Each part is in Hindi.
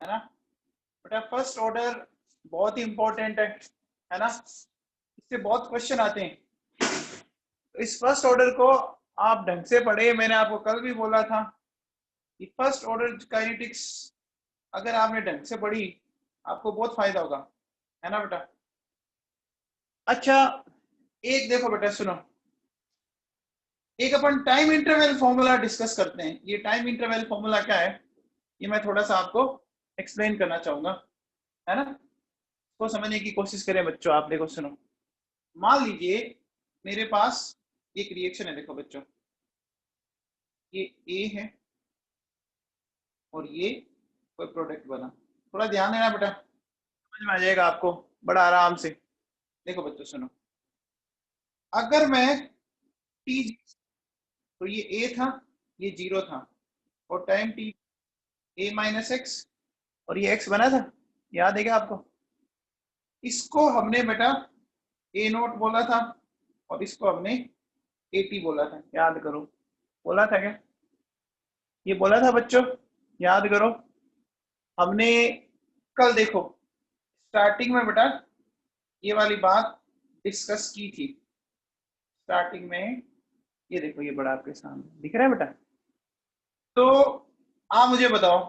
है ना बेटा। फर्स्ट ऑर्डर बहुत ही इंपॉर्टेंट है ना, इससे बहुत क्वेश्चन आते हैं। तो इस फर्स्ट ऑर्डर को आप ढंग से पढ़े। मैंने आपको कल भी बोला था कि फर्स्ट ऑर्डर काइनेटिक्स अगर आपने ढंग से पढ़ी आपको बहुत फायदा होगा, है ना बेटा। अच्छा एक देखो बेटा सुनो, एक अपन टाइम इंटरवल फॉर्मूला डिस्कस करते हैं। ये टाइम इंटरवल फॉर्मूला क्या है ये मैं थोड़ा सा आपको एक्सप्लेन करना चाहूंगा, है ना। तो समझने की कोशिश करें बच्चों। आप देखो सुनो, मान लीजिए मेरे पास एक रिएक्शन है, देखो बच्चों ये ए है और ये कोई प्रोडक्ट बना। थोड़ा ध्यान देना बेटा, समझ में आ जाएगा आपको बड़ा आराम से। देखो बच्चों सुनो, अगर मैं टी, तो ये ए था ये जीरो था और time T A minus x और ये एक्स बना था, याद है क्या आपको। इसको हमने बेटा ए नोट बोला था और इसको हमने ए टी बोला था, याद करो बोला था क्या, ये बोला था बच्चों, याद करो। हमने कल देखो स्टार्टिंग में बेटा ये वाली बात डिस्कस की थी। स्टार्टिंग में ये देखो ये बड़ा आपके सामने दिख रहा है बेटा। तो आप मुझे बताओ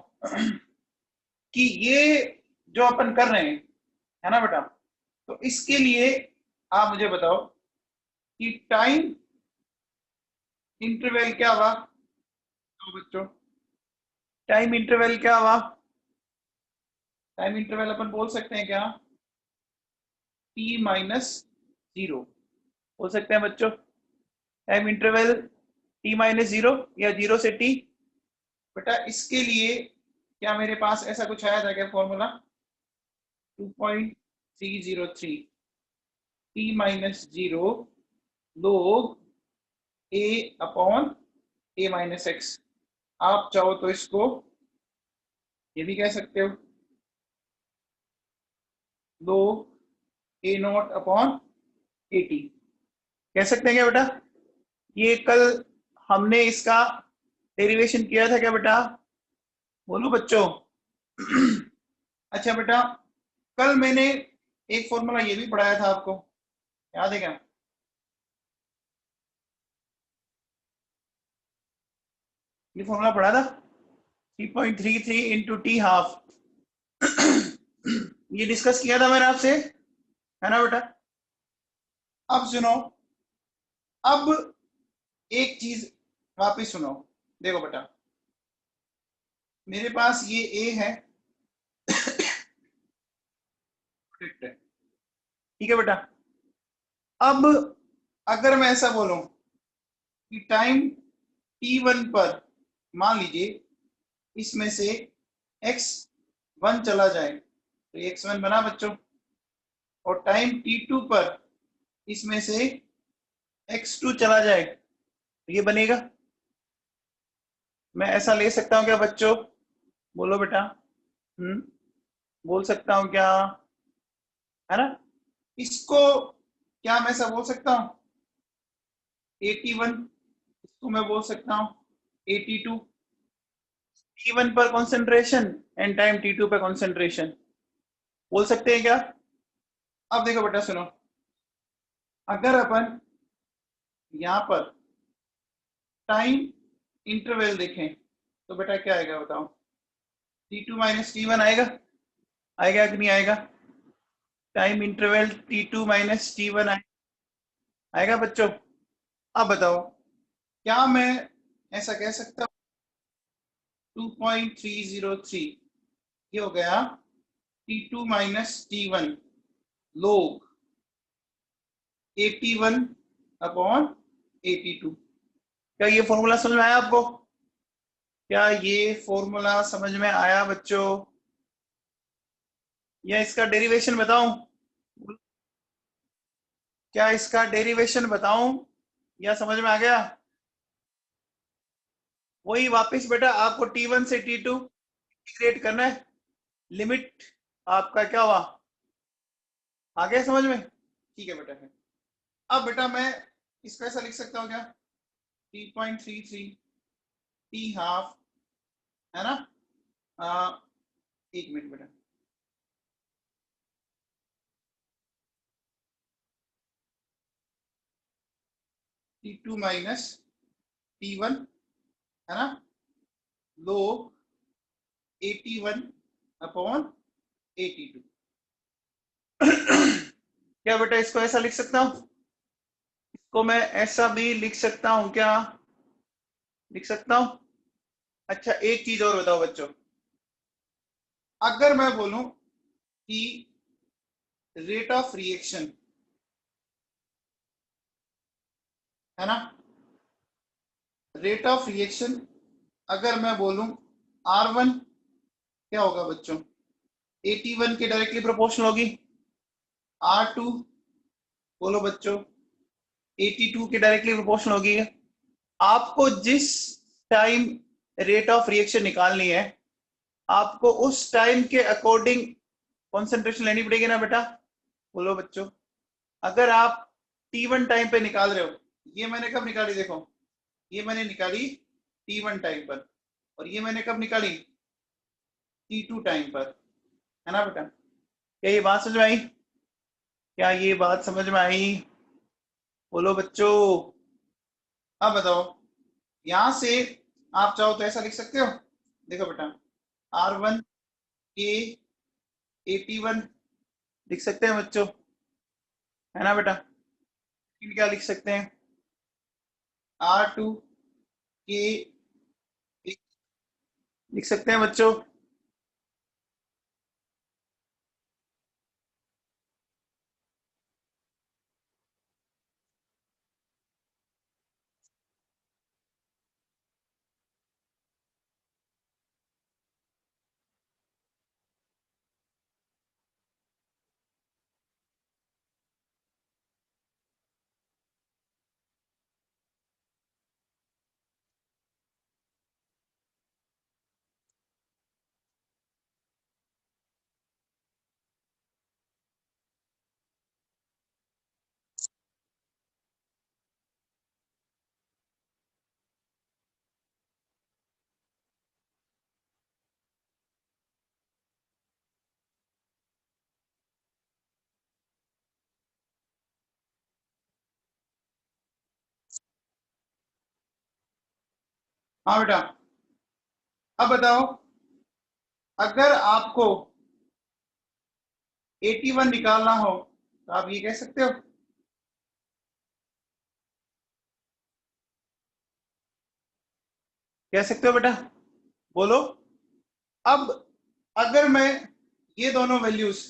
कि ये जो अपन कर रहे हैं, है ना बेटा, तो इसके लिए आप मुझे बताओ कि टाइम इंटरवल क्या हुआ। तो बच्चों टाइम इंटरवल क्या हुआ, टाइम इंटरवल अपन बोल सकते हैं क्या, टी माइनस जीरो बोल सकते हैं बच्चों। Time interval T minus zero या जीरो से टी। बेटा इसके लिए क्या मेरे पास ऐसा कुछ आया था क्या फॉर्मूला, 2.303 टी माइनस जीरो लोग ए अपॉन ए माइनस एक्स। आप चाहो तो इसको ये भी कह सकते हो, लोग ए नॉट अपॉन ए टी कह सकते हैं क्या बेटा। ये कल हमने इसका डेरिवेशन किया था क्या बेटा, बोलो बच्चों। अच्छा बेटा कल मैंने एक फॉर्मूला ये भी पढ़ाया था आपको, याद है क्या। ये फॉर्मूला पढ़ा था 3.33 इंटू टी हाफ। ये डिस्कस किया था मैंने आपसे, है ना बेटा। अब सुनो, अब एक चीज वापिस सुनो। देखो बेटा मेरे पास ये ए है, ठीक है बेटा। अब अगर मैं ऐसा बोलूं कि टाइम t1 पर मान लीजिए इसमें से x1 चला जाए तो x1 बना बच्चों, और टाइम t2 पर इसमें से x2 चला जाए तो ये बनेगा। मैं ऐसा ले सकता हूं क्या बच्चों, बोलो बेटा। बोल सकता हूं क्या, है ना। इसको क्या मैं ऐसा बोल सकता हूं 81, इसको मैं बोल सकता हूं 82। T1 पर कंसंट्रेशन एंड टाइम T2 पर कंसंट्रेशन बोल सकते हैं क्या। अब देखो बेटा सुनो, अगर अपन यहां पर टाइम इंटरवल देखें तो बेटा क्या आएगा बताओ, T2 माइनस T1 आएगा, आएगा कि नहीं आएगा। Time interval T2 minus T1 आएगा बच्चों। अब बताओ क्या मैं ऐसा कह सकता हूं 2.303 ये हो गया T2 माइनस T1 लोग 81 अपॉन 82। क्या ये फॉर्मूला समझ में आया आपको, क्या ये फॉर्मूला समझ में आया बच्चों, या इसका डेरिवेशन बताऊं, क्या इसका डेरिवेशन बताऊं या समझ में आ गया। वही वापस बेटा आपको T1 से T2 इंटीग्रेट करना है, लिमिट आपका क्या हुआ, आ गया समझ में, ठीक है बेटा। अब बेटा मैं इसको ऐसा लिख सकता हूँ क्या 3.33 टी हाफ, है ना, एक मिनट बेटा, T2 माइनस T1 है ना, लोग 81 अपॉन 82। क्या बेटा इसको ऐसा लिख सकता हूं? इसको मैं ऐसा भी लिख सकता हूं क्या? लिख सकता हूं। अच्छा एक चीज और बताओ बच्चों, अगर मैं बोलूं कि रेट ऑफ रिएक्शन है ना, रेट ऑफ रिएक्शन अगर मैं बोलूं R1 क्या होगा बच्चों? 81 के डायरेक्टली प्रोपोर्शनल होगी। R2 बोलो बच्चों 82 के डायरेक्टली प्रोपोर्शनल होगी। आपको जिस टाइम रेट ऑफ रिएक्शन निकालनी है, आपको उस टाइम के अकॉर्डिंग कॉन्सेंट्रेशन लेनी पड़ेगी ना बेटा। बोलो बच्चों, अगर आप T1 टाइम पे निकाल रहे हो, ये मैंने कब निकाली देखो, ये मैंने निकाली T1 टाइम पर, और ये मैंने कब निकाली? T2 टाइम पर, है ना बेटा। क्या ये बात समझ में आई? क्या ये बात समझ में आई? बोलो बच्चों। अब बताओ, यहां से आप चाहो तो ऐसा लिख सकते हो, देखो बेटा R1 के 81 लिख सकते हैं बच्चों, है ना बेटा। क्या लिख सकते हैं? R2 के लिख सकते हैं बच्चों। हाँ बेटा, अब बताओ, अगर आपको 81 निकालना हो तो आप ये कह सकते हो, कह सकते हो बेटा, बोलो। अब अगर मैं ये दोनों वैल्यूज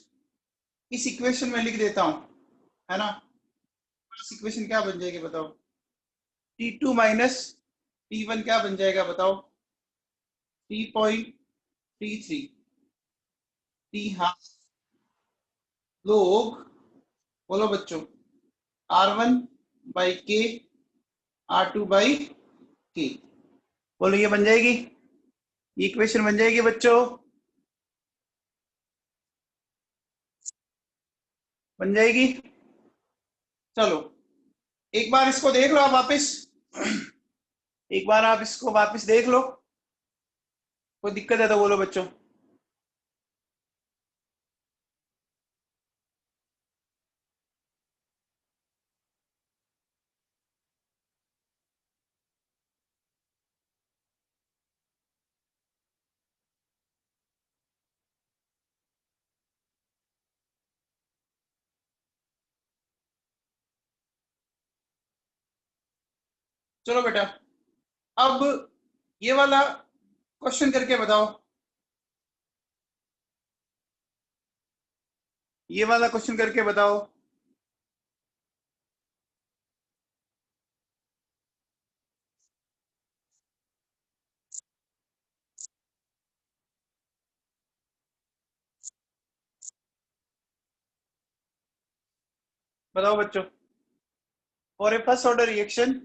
इस इक्वेशन में लिख देता हूं, है ना, इस इक्वेशन क्या बन जाएगी बताओ? T2 माइनस T1 क्या बन जाएगा बताओ? T.33 T हाफ लोग, बोलो बच्चों, R1 बाई के R2 बाई के। बोलो ये बन जाएगी, ये इक्वेशन बन जाएगी बच्चों, बन जाएगी। चलो एक बार इसको देख लो आप वापस, एक बार आप इसको वापस देख लो, कोई दिक्कत है तो बोलो बच्चों। चलो बेटा, अब ये वाला क्वेश्चन करके बताओ, ये वाला क्वेश्चन करके बताओ। बताओ बच्चों, for a first order reaction,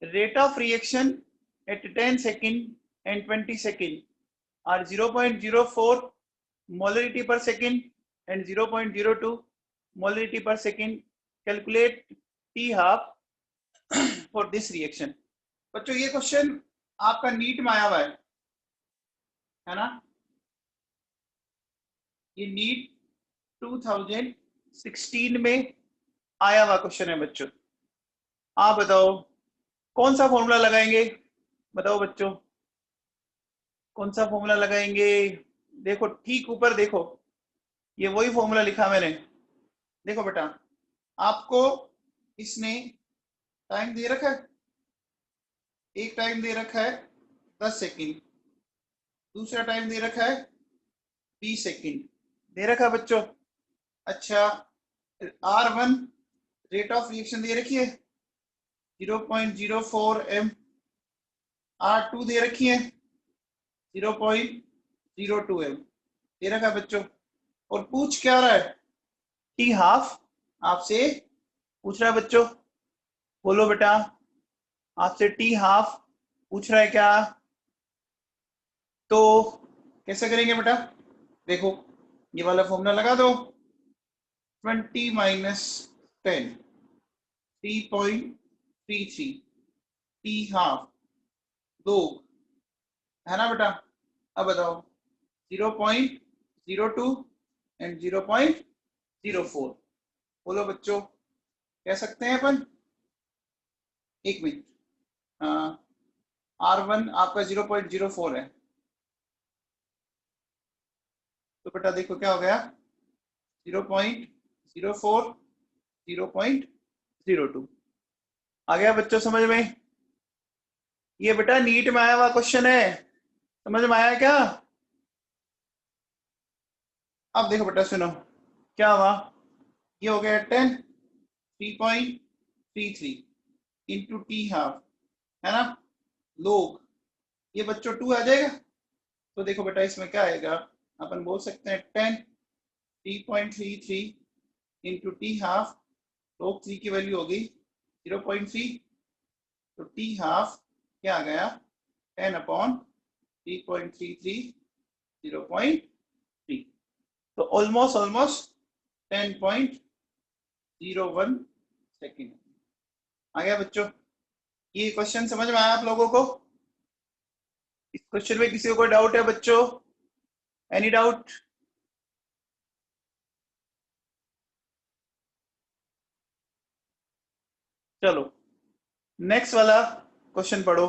rate of reaction at 10 second and 20 second are 0.04 molarity per second and 0.02 molarity per second. Calculate T half for this reaction. बच्चों ये क्वेश्चन आपका नीट में आया हुआ है ना, ये नीट 2016 में आया हुआ क्वेश्चन है बच्चों। आप बताओ कौन सा फॉर्मूला लगाएंगे, बताओ बच्चों कौन सा फॉर्मूला लगाएंगे। देखो ठीक ऊपर देखो, ये वही फॉर्मूला लिखा मैंने। देखो बेटा, आपको इसने टाइम दे रखा है, एक टाइम दे रखा है 10 सेकंड, दूसरा टाइम दे रखा है 20 सेकंड दे रखा है बच्चों। अच्छा, R1 रेट ऑफ रिएक्शन दे रखी है 0.04 m, R2 दे रखी है 0.02 m दे रखा है बच्चों। और पूछ क्या रहा है, टी हाफ आपसे पूछ रहा है बच्चों। बोलो बेटा, आपसे टी हाफ पूछ रहा है क्या? तो कैसे करेंगे बेटा, देखो ये वाला फॉर्मूला लगा दो, 20 माइनस 10 3.33 टी हाफ 2 है ना बेटा। अब बताओ 0.02 एंड 0.04, बोलो बच्चों कह सकते हैं अपन। एक मिनट, R1 आपका 0.04 है, तो बेटा देखो क्या हो गया 0.04 0.02 आ गया बच्चों समझ में। ये बेटा नीट में आया हुआ क्वेश्चन है, समझ में आया क्या? अब देखो बेटा सुनो क्या हुआ, ये हो गया 10 3.33 इंटू टी हाफ है ना, लोग ये बच्चों 2 आ जाएगा। तो देखो बेटा इसमें क्या आएगा, अपन बोल सकते हैं 10 3.33 इंटू टी हाफ, लोग 3 की वैल्यू होगी 0.3, तो टी हाफ क्या आ गया 10 अपॉन 3.33 0.3, तो ऑलमोस्ट 10.01 सेकेंड आ गया बच्चों। ये क्वेश्चन समझ में आया आप लोगों को? इस क्वेश्चन में किसी को कोई डाउट है बच्चों? Any doubt? चलो नेक्स्ट वाला क्वेश्चन पढ़ो,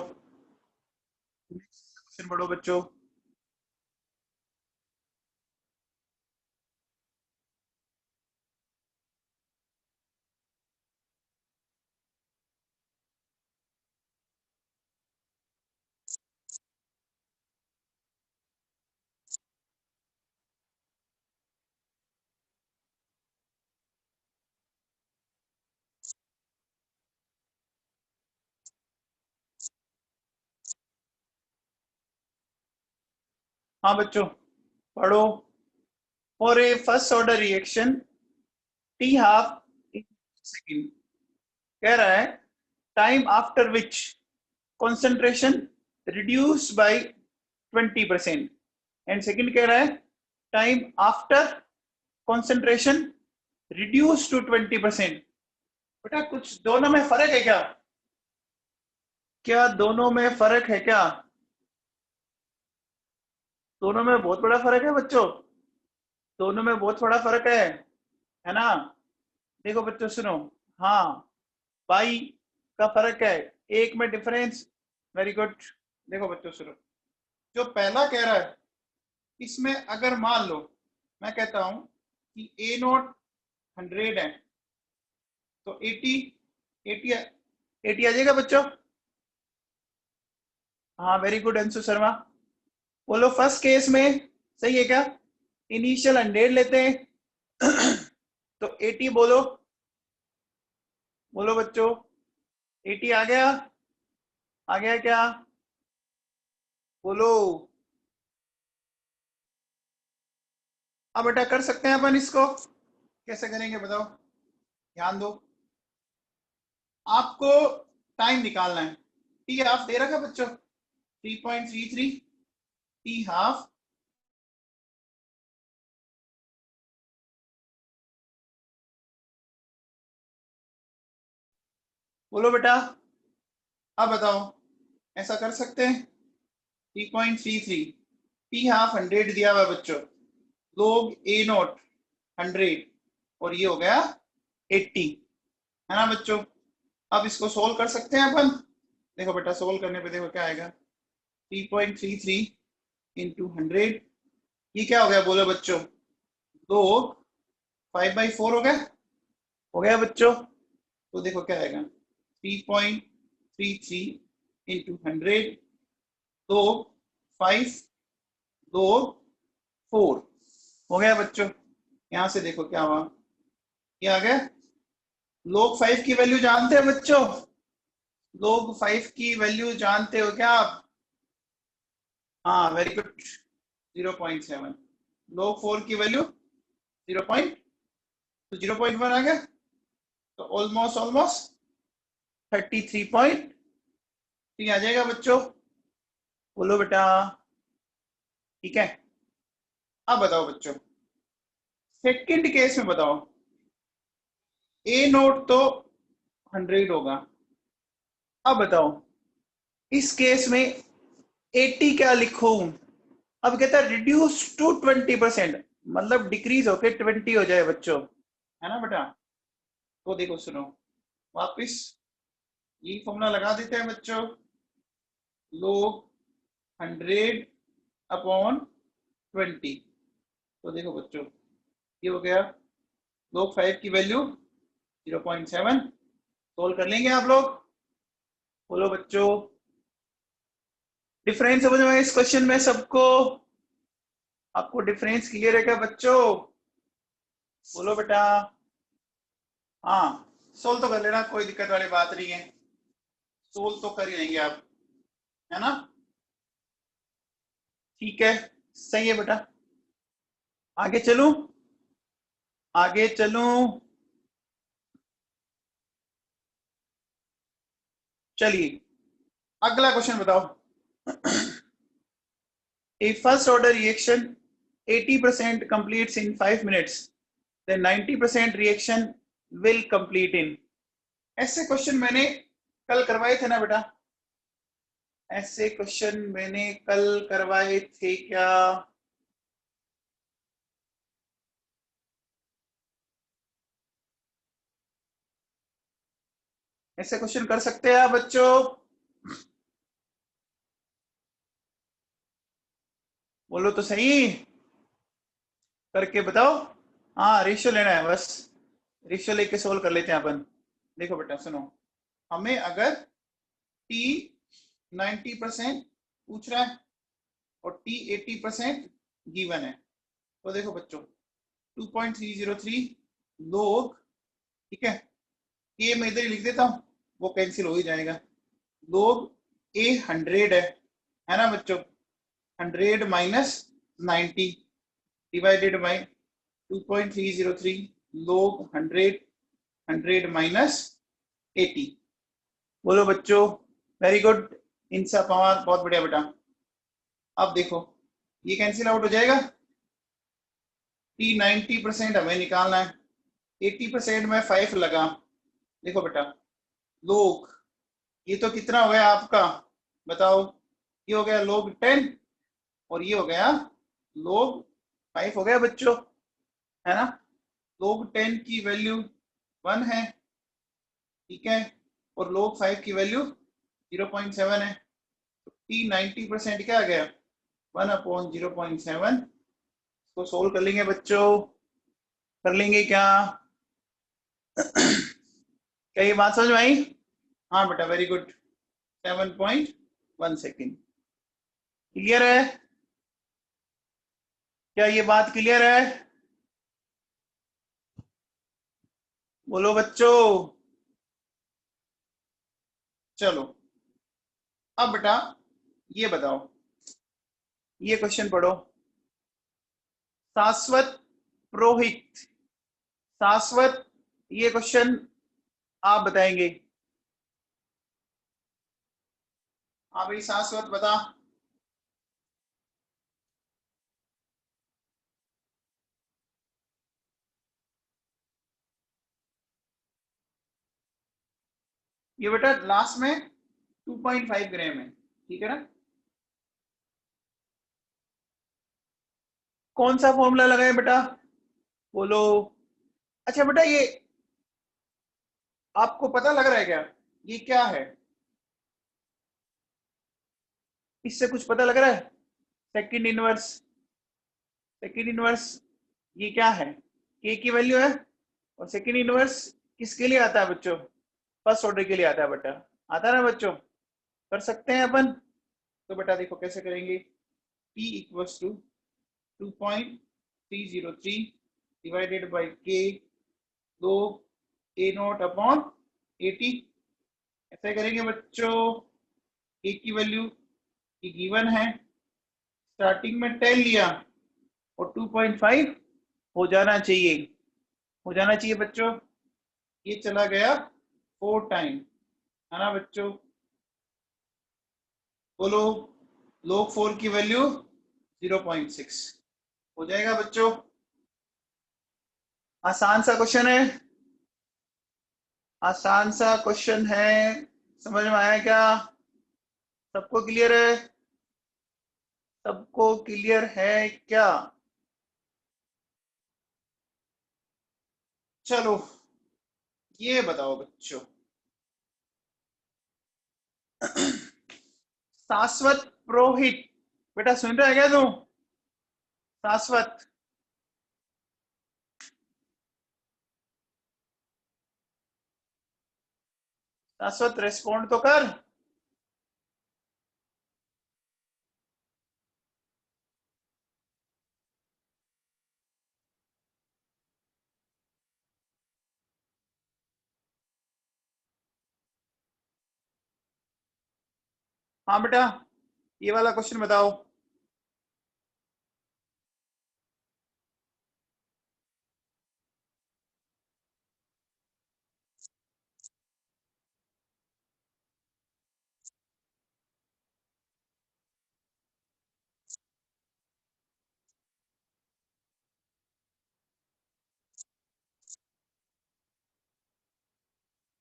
क्वेश्चन पढ़ो बच्चों। हाँ बच्चों पढ़ो। For a first order reaction T half second, कह रहा है time after which concentration reduced by 20%, and second कह रहा है time after concentration reduced to 20%। बेटा कुछ दोनों में फर्क है क्या? क्या दोनों में फर्क है क्या? दोनों में बहुत बड़ा फर्क है बच्चों, दोनों में बहुत बड़ा फर्क है ना। देखो बच्चों सुनो, हाँ पाई का फर्क है, एक में डिफरेंस, वेरी गुड। देखो बच्चों सुनो, जो पहला कह रहा है इसमें अगर मान लो मैं कहता हूं कि ए नोट 100 है, तो 80 आ जाएगा बच्चों। हाँ वेरी गुड अंशु शर्मा। बोलो फर्स्ट केस में सही है क्या, इनिशियल 100 लेते हैं तो 80 बोलो, बोलो बच्चों 80 आ गया क्या, बोलो। अब बेटा कर सकते हैं अपन इसको, कैसे करेंगे बताओ, ध्यान दो। आपको टाइम निकालना है, टी हाफ दे रखा बच्चों 3.33 टी हाफ बोलो बेटा। अब बताओ ऐसा कर सकते हैं 3.33 टी हाफ 100 दिया हुआ बच्चों, लोग ए नोट 100 और ये हो गया 80, है ना बच्चों। अब इसको सोल्व कर सकते हैं अपन। देखो बेटा सोल्व करने पे देखो क्या आएगा, 3.33 इंटू 100, ये क्या हो गया बोलो बच्चों, लोग 5/4 हो गया बच्चों। तो देखो क्या आएगा, 3.33 इंटू 100, दो 5, दो 4 हो गया बच्चों। यहां से देखो क्या हुआ, ये आ गया। लोग 5 की वैल्यू जानते हैं बच्चों, लोग 5 की वैल्यू जानते हो क्या आप? हाँ वेरी गुड, 0.7। लोग 4 की वैल्यू 0. तो 0.1 आ गया, तो ऑलमोस्ट ऑलमोस्ट 33.3 आ जाएगा बच्चों। बोलो बेटा, ठीक है। अब बताओ बच्चों, सेकंड केस में बताओ, ए नोट तो 100 होगा। अब बताओ इस केस में 80 क्या लिखूं? अब कहता है रिड्यूस टू 20%, मतलब डिक्रीज होके 20 हो जाए बच्चों, है ना बेटा। तो देखो सुनो, वापिस ये फॉर्मूला लगा देते हैं बच्चों, लोग 100/20। तो देखो बच्चों ये हो गया, लोग 5 की वैल्यू 0.7, सोल्व कर लेंगे आप लोग। बोलो बच्चों, डिफरेंस समझ में इस क्वेश्चन में सबको? आपको डिफरेंस क्लियर है क्या बच्चों? बोलो बेटा। हाँ सोल्व तो कर लेना, कोई दिक्कत वाली बात नहीं है, सोल्व तो कर ही लेंगे आप, है ना। ठीक है, सही है बेटा। आगे चलूं, आगे चलूं, चलिए अगला क्वेश्चन बताओ। A first order reaction 80% completes in 5 minutes, then 90% reaction will complete in। ऐसे क्वेश्चन मैंने कल करवाए थे ना बेटा, ऐसे क्वेश्चन मैंने कल करवाए थे क्या? ऐसे क्वेश्चन कर सकते हैं आप बच्चों? बोलो तो सही, करके बताओ। हाँ रेशियो लेना है बस, रेशियो लेके सोल्व कर लेते हैं अपन। देखो बेटा सुनो, हमें अगर टी 90% पूछ रहा है और टी 80% गिवन है, तो देखो बच्चों 2.303 लोग, ठीक है, ए मैं इधर ही लिख देता हूं, वो कैंसिल हो ही जाएगा। लोग ए 100 है ना बच्चों, 100 माइनस 90 डिवाइडेड बाई 2.303 लोग 100, 100 माइनस 80। बोलो बच्चों, वेरी गुड, इनसा पावर बहुत बढ़िया बेटा। अब देखो ये कैंसिल आउट हो जाएगा, टी 90% हमें निकालना है, 80% में 5 लगा। देखो बेटा लोग, ये तो कितना हो गया आपका बताओ, ये हो गया लोग 10 और ये हो गया लोग 5 हो गया बच्चों, है ना। लोग 10 की वैल्यू 1 है, ठीक है, और लोग 5 की वैल्यू 0.7 है। टी 90% क्या आ गया, 1/0.7। इसको सोल्व कर लेंगे बच्चों, कर लेंगे क्या? क्या ये बात समझ में आई? हाँ बेटा वेरी गुड, 7.1 सेकेंड। क्लियर है? क्या ये बात क्लियर है? बोलो बच्चों। चलो अब बेटा ये बताओ, ये क्वेश्चन पढ़ो, शाश्वत पुरोहित, शाश्वत, ये क्वेश्चन आप बताएंगे। हाँ भाई शाश्वत बता। ये बेटा लास्ट में 2.5 ग्राम है, ठीक है ना। कौन सा फॉर्मूला लगाए बेटा, बोलो। अच्छा बेटा, ये आपको पता लग रहा है क्या, ये क्या है, इससे कुछ पता लग रहा है? सेकंड इनवर्स, सेकंड इनवर्स ये क्या है, के की वैल्यू है। और सेकंड इनवर्स किसके लिए आता है बच्चों, फर्स्ट ऑर्डर के लिए आता है बेटा, आता है ना बच्चों, कर सकते हैं अपन। तो बेटा देखो कैसे करेंगे, P equals to 2.303 divided by K, दो ए नॉट अपॉन 80, ऐसे करेंगे बच्चों। ए की वैल्यू की गिवन है, स्टार्टिंग में 10 लिया और 2.5 हो जाना चाहिए, हो जाना चाहिए बच्चों। ये चला गया 4 टाइम, है ना बच्चों, बोलो। log 4 की वैल्यू 0.6 हो जाएगा बच्चों। आसान सा क्वेश्चन है, आसान सा क्वेश्चन है, समझ में आया क्या, सबको क्लियर है, सबको क्लियर है क्या? चलो ये बताओ बच्चों, शाश्वत पुरोहित, बेटा सुन रहा है क्या तू, शाश्वत, शाश्वत रेस्पॉन्ड तो कर। हाँ बेटा, ये वाला क्वेश्चन बताओ।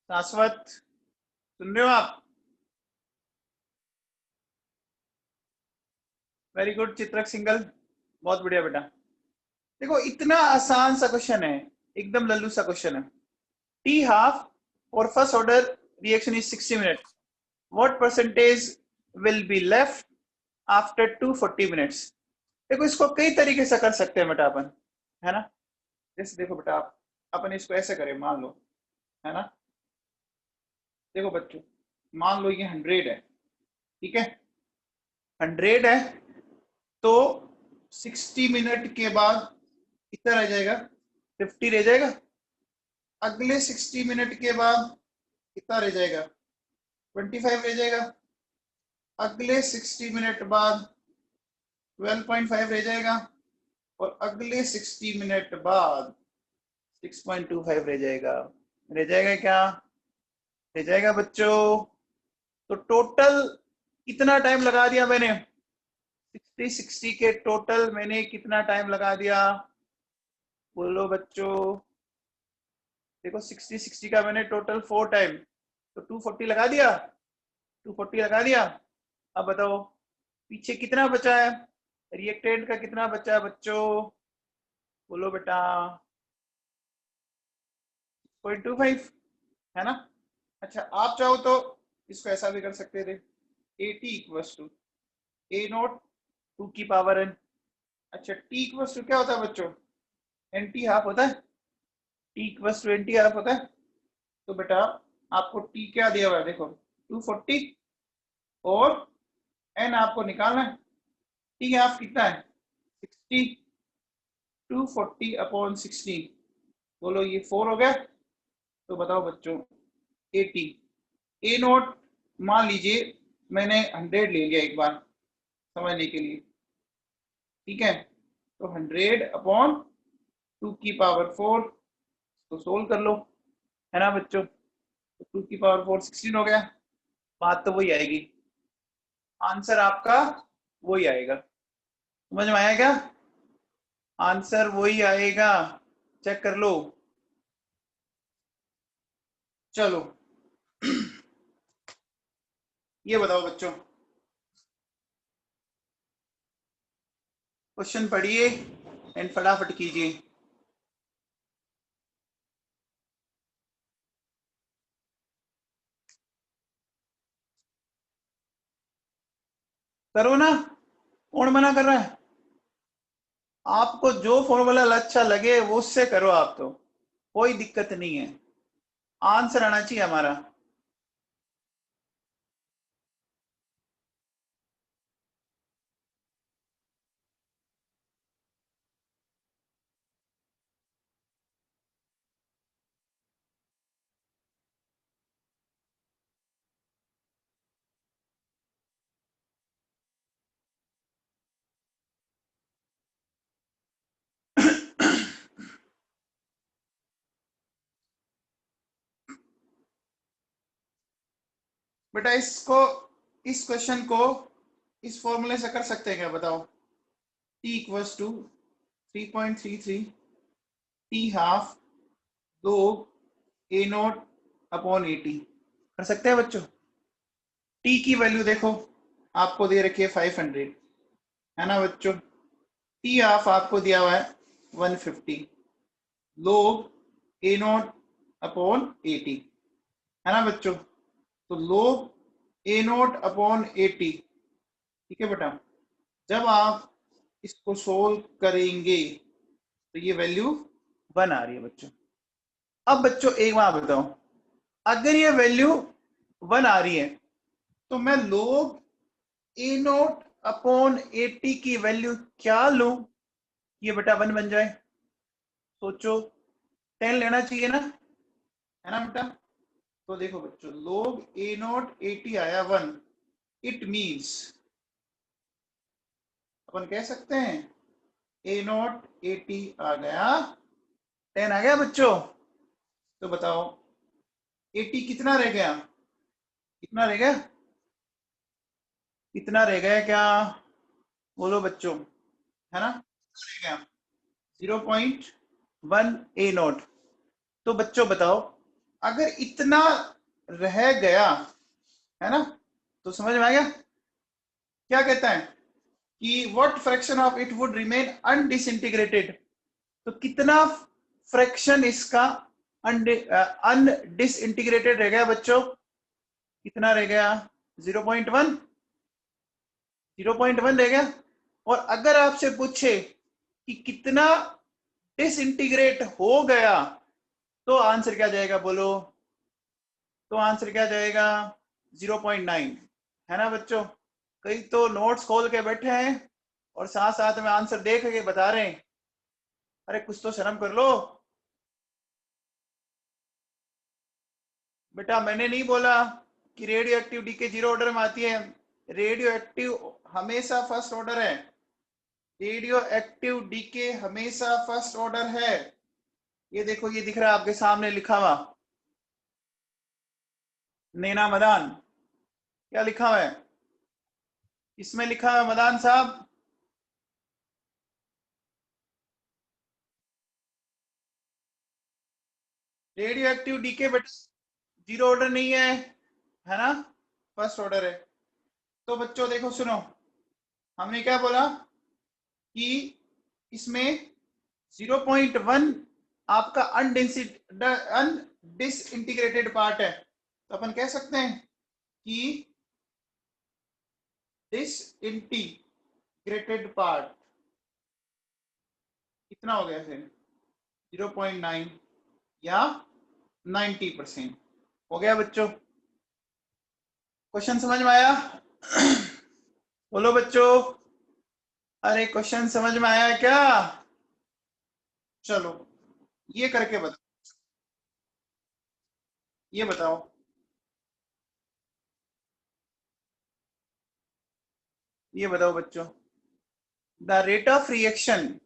शाश्वत सुन रहे हो आप? वेरी गुड चित्रक सिंगल, बहुत बढ़िया बेटा। देखो इतना आसान सा क्वेश्चन है, एकदम लल्लू सा क्वेश्चन है। टी हाफ और first order reaction is 60 minute, what percentage will be left after 240 minutes. देखो इसको कई तरीके से कर सकते हैं बेटा अपन, है ना। जैसे देखो बेटा, आप अपन इसको ऐसे करें, मान लो, है ना। देखो बच्चों, मान लो ये 100 है, ठीक है, 100 है, तो 60 मिनट के बाद कितना रह जाएगा, 50 रह जाएगा। अगले 60 मिनट के बाद कितना रह जाएगा, 25 रह जाएगा। अगले 60 मिनट बाद 12.5 रह जाएगा। और अगले 60 मिनट बाद 6.25 रह जाएगा। रह जाएगा क्या, रह जाएगा बच्चों। तो टोटल कितना टाइम लगा दिया मैंने, 60 के टोटल मैंने कितना टाइम लगा दिया, बोलो बच्चों। देखो 60 का मैंने टोटल 4 टाइम, तो 240 लगा दिया, 240 लगा दिया। अब बताओ पीछे कितना बचा है, रिएक्टेंट का कितना बचा है बच्चों, बोलो बेटा। 0.25, है ना। अच्छा आप चाहो तो इसको ऐसा भी कर सकते थे, AT equals to A not 2 की पावर n। अच्छा टी इक्वल्स टू क्या होता है बच्चों, NT हाफ होता है, T equals to NT half होता है। तो बेटा आपको टी क्या दिया हुआ है, देखो 240, और n आपको निकालना है। टी हाफ कितना है, 60, 240 अपॉन 60, बोलो ये 4 हो गया। तो बताओ बच्चों 80, ए नोट मान लीजिए मैंने 100 ले लिया एक बार समझने के लिए, ठीक है। तो 100 अपॉन 2 की पावर 4, तो सोल्व कर लो, है ना बच्चों। तो 2 की पावर 4 16 हो गया, बात तो वही आएगी, आंसर आपका वही आएगा। समझ में आया क्या, आंसर वही आएगा, चेक कर लो। चलो ये बताओ बच्चों, क्वेश्चन पढ़िए, एंड फटाफट कीजिए। करो ना, कौन मना कर रहा है? आपको जो फॉर्मूला अच्छा लगे वो उससे करो, आप तो कोई दिक्कत नहीं है, आंसर आना चाहिए हमारा। बेटा इसको, इस क्वेश्चन को इस फॉर्मूले से कर सकते हैं क्या बताओ? T equals to 3.33 T half दो A not upon A T. कर सकते हैं बच्चों? टी की वैल्यू देखो, आपको दे रखी है 500, है ना बच्चों? टी हाफ आपको दिया हुआ है 150 लोग ए नोट अपॉन ए टी, है ना बच्चों? तो लोग ए नोट अपॉन ए टी, ठीक है बेटा? जब आप इसको सोल्व करेंगे तो ये वैल्यू 1 आ रही है बच्चों। अब बच्चों एक बात बताओ, अगर ये वैल्यू 1 आ रही है तो मैं लोग ए नोट अपॉन ए टी की वैल्यू क्या लूं ये बेटा 1 बन जाए? सोचो, 10 लेना चाहिए ना, है ना बेटा? तो देखो बच्चों, लोग ए नोट ए टी आया 1, इट मीन्स अपन कह सकते हैं ए नोट ए टी आ गया 10 आ गया बच्चों। तो बताओ ए टी कितना रह गया? कितना रह गया? कितना रह गया क्या? बोलो बच्चों, है ना? रह गया 0.1 ए नोट। तो बच्चों बताओ, अगर इतना रह गया, है ना, तो समझ में आ गया क्या कहता है कि what fraction of it would remain undisintegrated? तो कितना फ्रैक्शन इसका अनडिसइंटीग्रेटेड रह गया बच्चों? कितना रह गया? 0.1, 0.1 रह गया। और अगर आपसे पूछे कि कितना डिसइंटीग्रेट हो गया तो आंसर क्या जाएगा बोलो? तो आंसर क्या जाएगा? 0.9, है ना बच्चों? कई तो नोट्स खोल के बैठे हैं और साथ साथ में आंसर देख के बता रहे हैं। अरे कुछ तो शर्म कर लो बेटा। मैंने नहीं बोला कि radioactive decay zero order में आती है। रेडियो एक्टिव हमेशा फर्स्ट ऑर्डर है। रेडियो एक्टिव डीके हमेशा फर्स्ट ऑर्डर है। ये देखो, ये दिख रहा है आपके सामने लिखा हुआ, नैना मदान। क्या लिखा हुआ है इसमें? लिखा हुआ मदान साहब, रेडियो एक्टिव डीके बेटा जीरो ऑर्डर नहीं है ना, फर्स्ट ऑर्डर है। तो बच्चों देखो सुनो, हमने क्या बोला कि इसमें 0.1 आपका अनडिसइंटीग्रेटेड पार्ट है। तो अपन कह सकते हैं कि डिसइंटीग्रेटेड पार्ट कितना हो गया फिर? 0.9 या 90% हो गया बच्चों। क्वेश्चन समझ में आया? बोलो बच्चों, अरे क्वेश्चन समझ में आया क्या? चलो ये करके बताओ, ये बताओ, ये बताओ बच्चों, the rate of reaction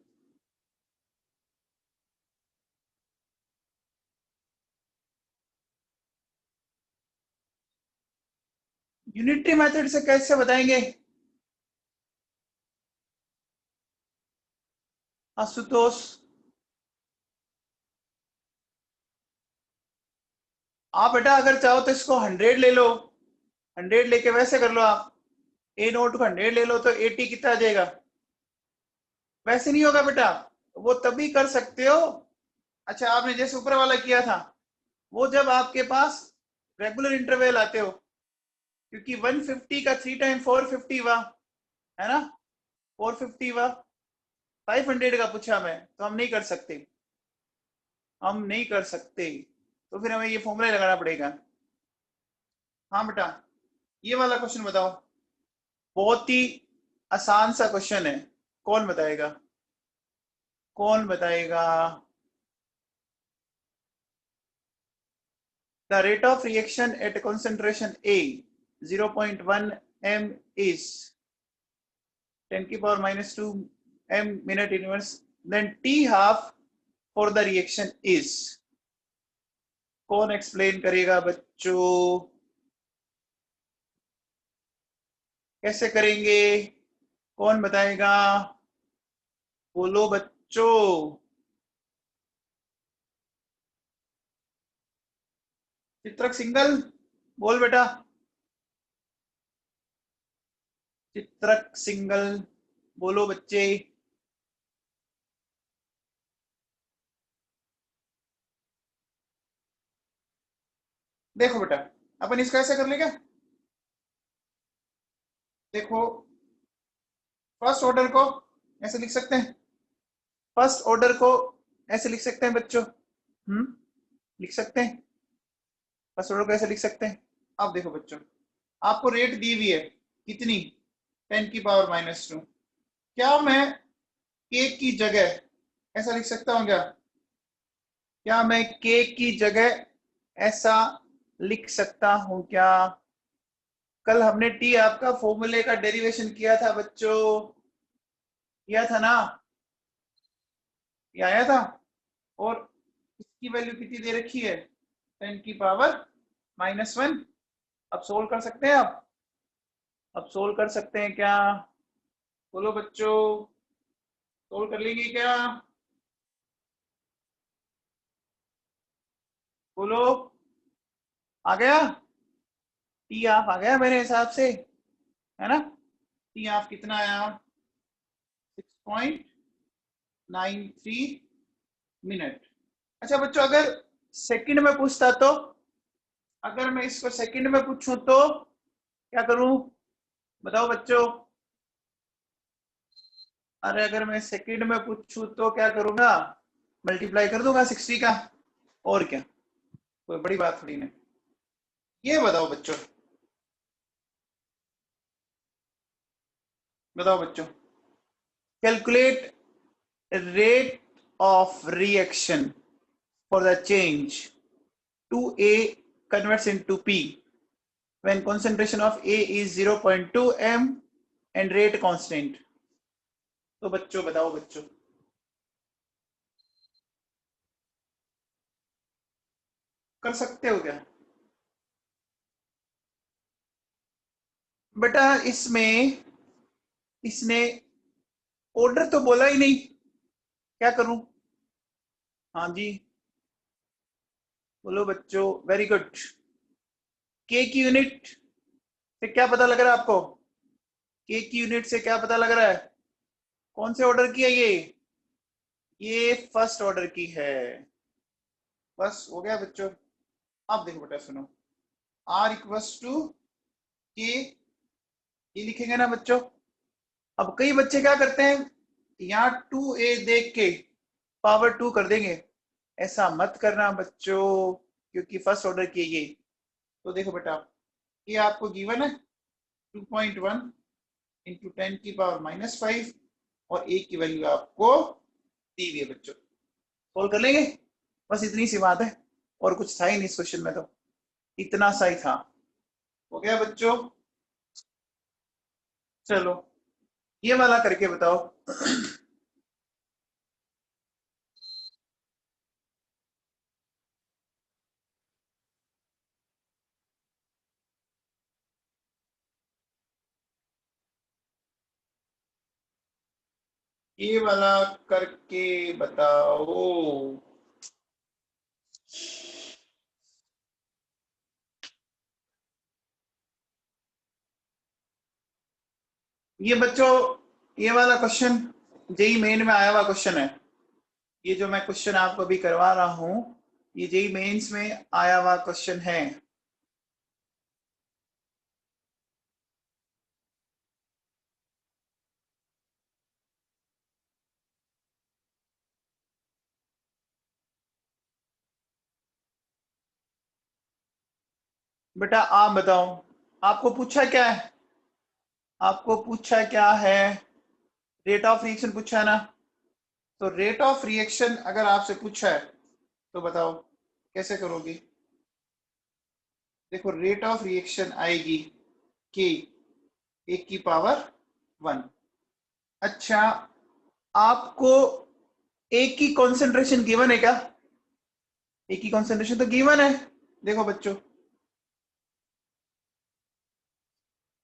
unitary method से कैसे बताएंगे? आशुतोष, आप बेटा अगर चाहो तो इसको 100 ले लो, 100 लेके वैसे कर लो आप, ए नोट को 100 ले लो तो 80 कितना आ जाएगा? वैसे नहीं होगा बेटा, वो तभी कर सकते हो। अच्छा, आपने जैसे ऊपर वाला किया था, वो जब आपके पास रेगुलर इंटरवल आते हो, क्योंकि 150 का 3 टाइम 450 हुआ, है ना, 450 हुआ। 500 का पूछा मैं, तो हम नहीं कर सकते, हम नहीं कर सकते। तो फिर हमें ये फॉर्मूला लगाना पड़ेगा। हाँ बेटा, ये वाला क्वेश्चन बताओ, बहुत ही आसान सा क्वेश्चन है। कौन बताएगा, कौन बताएगा? The rate of reaction at concentration A 0.1 m is 10 की power -2 m minute inverse, then T half for the reaction is। कौन एक्सप्लेन करेगा बच्चों, कैसे करेंगे, कौन बताएगा? बोलो बच्चों। चित्रक सिंगल, बोल बेटा। चित्रक सिंगल, बोलो बच्चे। देखो बेटा, अपन इसका ऐसे कर लेगा। देखो, फर्स्ट ऑर्डर को ऐसे लिख सकते हैं, फर्स्ट ऑर्डर को ऐसे लिख सकते हैं बच्चों। लिख सकते हैं, फर्स्ट ऑर्डर को ऐसे लिख सकते हैं। अब देखो बच्चों, आपको रेट दी हुई है कितनी, 10 की पावर -2। क्या मैं के की जगह ऐसा लिख सकता हूँ क्या? क्या मैं के की जगह ऐसा लिख सकता हूं क्या? कल हमने टी आपका फॉर्मूले का डेरिवेशन किया था बच्चों, किया था ना, ये आया था। और इसकी वैल्यू कितनी दे रखी है, 10 की पावर -1। अब सोल्व कर सकते हैं आप, अब सोल्व कर सकते हैं क्या? बोलो बच्चों, सोल्व कर लेंगे क्या? बोलो, आ गया? टी आप आ गया मेरे हिसाब से, है ना? टी आप कितना आया, 6.93 मिनट। अच्छा बच्चों, अगर सेकंड में पूछता तो, अगर मैं इसको सेकंड में पूछूं तो क्या करूं, बताओ बच्चों? अरे अगर मैं सेकंड में पूछूं तो क्या करूंगा, मल्टीप्लाई कर दूंगा 60 का, और क्या, कोई बड़ी बात थोड़ी ना। ये बताओ बच्चों, बताओ बच्चों, calculate rate of reaction for the change 2A converts into P when concentration of A is 0.2 m and rate constant। तो बच्चों बताओ बच्चों, कर सकते हो क्या? बेटा इसमें इसने ऑर्डर तो बोला ही नहीं, क्या करूं? हाँ जी, बोलो बच्चों, वेरी गुड। के की यूनिट से क्या पता लग रहा है आपको, के की यूनिट से क्या पता लग रहा है? कौन से ऑर्डर की है ये फर्स्ट ऑर्डर की है। बस हो गया बच्चों। अब देखो बेटा सुनो, आर इक्वल्स टू के, ये लिखेंगे ना बच्चों। अब कई बच्चे क्या करते हैं, यहाँ 2A देख के पावर 2 कर देंगे, ऐसा मत करना बच्चों, क्योंकि फर्स्ट ऑर्डर की ये। तो देखो बेटा, ये आपको गिवन है 2.1 इंटू 10 की पावर -5, और ए की वैल्यू आपको दी हुई है बच्चों। सोल्व कर लेंगे, बस इतनी सी बात है, और कुछ था ही नहीं इस क्वेश्चन में, तो इतना सा ही था। हो गया बच्चों? चलो ये वाला करके बताओ। ये वाला करके बताओ। ये बच्चों, ये वाला क्वेश्चन जेई मेन में आया हुआ क्वेश्चन है, ये जो मैं क्वेश्चन आपको अभी करवा रहा हूं, ये जेईई मेंस में आया हुआ क्वेश्चन है। बेटा आप बताओ, आपको पूछा क्या है? आपको पूछा क्या है? रेट ऑफ रिएक्शन पूछा है ना? तो रेट ऑफ रिएक्शन अगर आपसे पूछा है तो बताओ कैसे करोगी? देखो, रेट ऑफ रिएक्शन आएगी के, 1 की पावर 1। अच्छा, आपको एक की कॉन्सेंट्रेशन गिवन है क्या? एक की कॉन्सेंट्रेशन तो गिवन है। देखो बच्चों,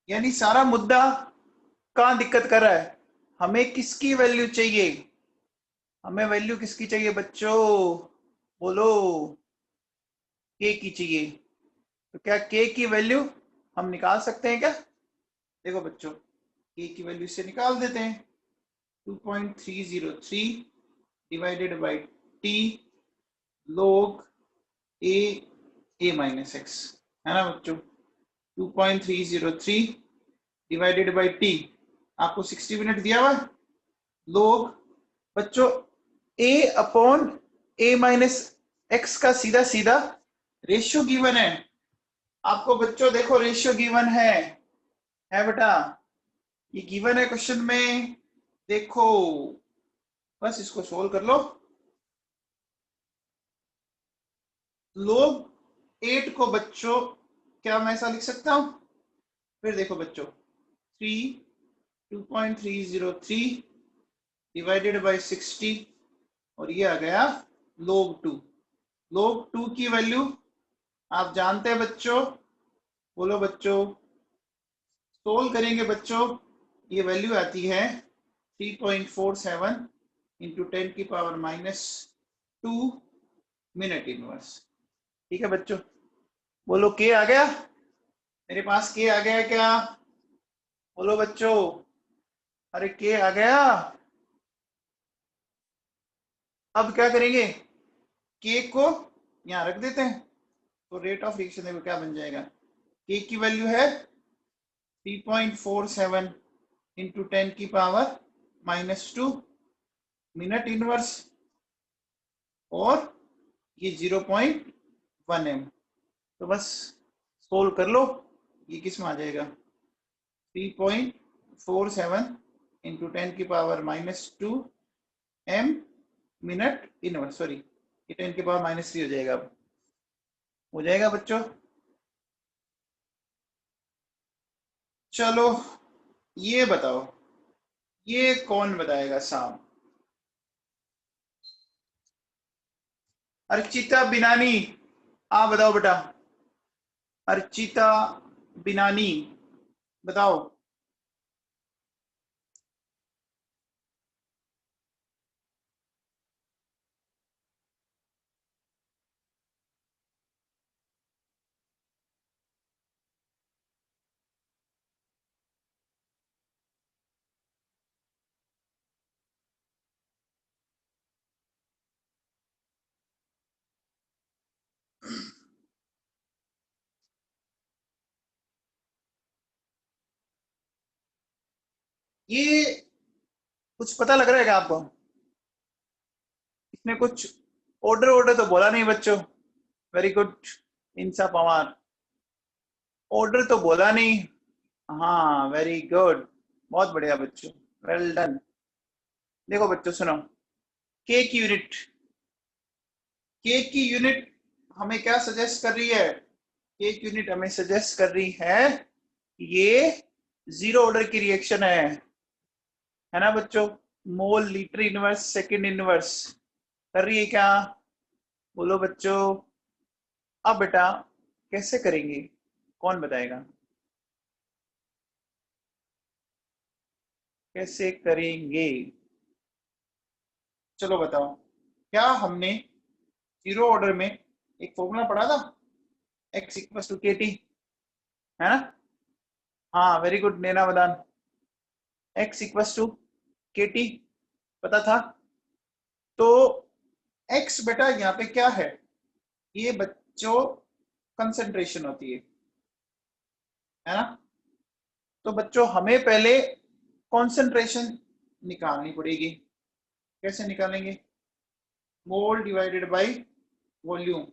यानी सारा मुद्दा कहां दिक्कत कर रहा है? हमें किसकी वैल्यू चाहिए? हमें वैल्यू किसकी चाहिए बच्चों? बोलो। के की चाहिए। तो क्या के की वैल्यू हम निकाल सकते हैं क्या? देखो बच्चों, के की वैल्यू से निकाल देते हैं। 2.303 divided by T log a minus x, है ना बच्चों? 2.303 डिवाइडेड बाई टी, आपको 60 मिनट दिया हुआ। लोग बच्चों a upon a minus x का सीधा सीधा रेशियो गिवन है आपको बच्चों। देखो रेशियो गिवन है बेटा, ये गिवन है क्वेश्चन में। देखो, बस इसको सोल्व कर लो। लोग 8 को बच्चों क्या मैं ऐसा लिख सकता हूं? फिर देखो बच्चों, 2.303 डिवाइडेड बाई 60, और ये आ गया log 2। log 2 की वैल्यू आप जानते हैं बच्चों, बोलो बच्चों। सोल्व करेंगे बच्चों, ये वैल्यू आती है 3.47 इंटू 10 की पावर -2 मिनट इनवर्स। ठीक है बच्चों, बोलो के आ गया? मेरे पास के आ गया है क्या? बोलो बच्चों, अरे के आ गया। अब क्या करेंगे? के को यहां रख देते हैं, तो रेट ऑफ रिएक्शन देखो क्या बन जाएगा। के की वैल्यू है 3.47 इंटू 10 की पावर -2 मिनट इनवर्स, और ये 0.1 m। तो बस सोल्व कर लो, ये किस में आ जाएगा? 3.47 इंटू 10 की power -2 m minute inverse, sorry ये 10 की पावर -3 हो जाएगा। अब हो जाएगा बच्चों? चलो ये बताओ, ये कौन बताएगा साहब? अर्चिता बिनानी, आप बताओ बेटा। अर्चिता बिनानी बताओ। ये कुछ पता लग रहा है क्या आपको? इसने कुछ ऑर्डर ऑर्डर तो बोला नहीं बच्चों। वेरी गुड इंसा पवार, ऑर्डर तो बोला नहीं। हाँ वेरी गुड, बहुत बढ़िया बच्चों, वेल डन। देखो बच्चों सुनो, के की यूनिट, के की यूनिट हमें क्या सजेस्ट कर रही है? के की यूनिट हमें सजेस्ट कर रही है ये जीरो ऑर्डर की रिएक्शन है ना बच्चों? Mole litre inverse second inverse कर रही है क्या? बोलो बच्चों। अब बेटा कैसे करेंगे, कौन बताएगा? कैसे करेंगे? चलो बताओ। क्या हमने जीरो ऑर्डर में एक फॉर्मूला पढ़ा था, x equal to k t, है ना? हाँ वेरी गुड नैना वदान, x equal to k t पता था। तो एक्स बेटा यहाँ पे क्या है, ये बच्चों कंसंट्रेशन होती है ना। तो बच्चों हमें पहले कंसंट्रेशन निकालनी पड़ेगी। कैसे निकालेंगे, मोल divided by volume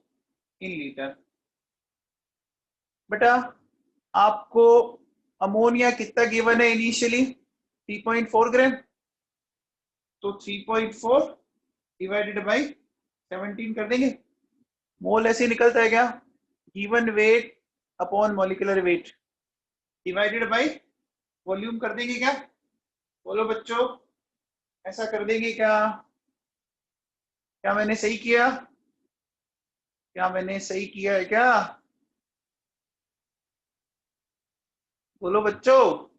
in litre. बेटा आपको अमोनिया कितना गिवन है इनिशियली, 3.4 ग्राम। तो 3.4 डिवाइडेड बाय 17 कर देंगे। मोल ऐसे निकलता है क्या, given weight upon molecular weight divided by volume कर देंगे क्या, बोलो बच्चों ऐसा कर देंगे क्या, क्या मैंने सही किया, क्या मैंने सही किया है क्या, बोलो बच्चों।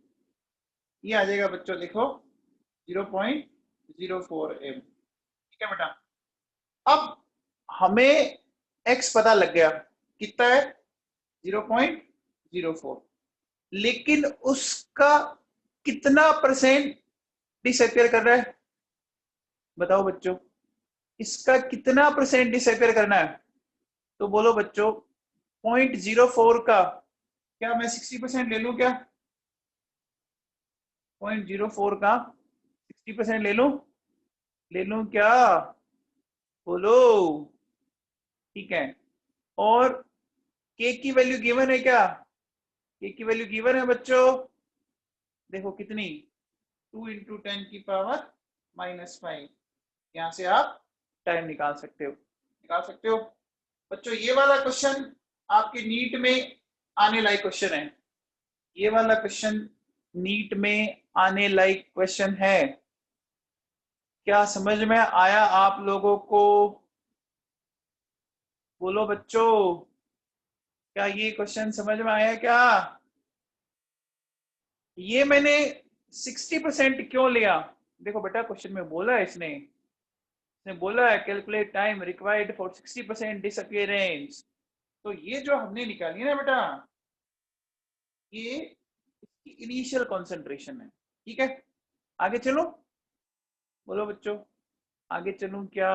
ये आ जाएगा बच्चों देखो 0.04 m, ठीक है बेटा। अब हमें x पता लग गया कितना है, 0.04, लेकिन उसका कितना परसेंट डिसअपियर कर रहा है, बताओ बच्चों, इसका कितना परसेंट डिसअपियर करना है। तो बोलो बच्चों 0.04 का क्या मैं 60% ले लूं क्या, 0.04 का 60% ले लूं क्या, बोलो, ठीक है। और के की वैल्यू गिवन है क्या, के की वैल्यू गिवन है बच्चों, देखो कितनी, 2 × 10⁻⁻5। यहां से आप टाइम निकाल सकते हो, बच्चों। ये वाला क्वेश्चन आपके नीट में आने लायक क्वेश्चन है, ये वाला क्वेश्चन नीट में आने लायक क्वेश्चन है। क्या समझ में आया आप लोगों को, बोलो बच्चों, क्या ये क्वेश्चन समझ में आया क्या। ये मैंने 60% क्यों लिया, देखो बेटा क्वेश्चन में बोला है इसने बोला है calculate time required for 60% disappearance. तो ये जो हमने निकाली है ना बेटा, ये इसकी इनिशियल कॉन्सेंट्रेशन है, ठीक है। आगे चलो, बोलो बच्चों, आगे चलूं क्या,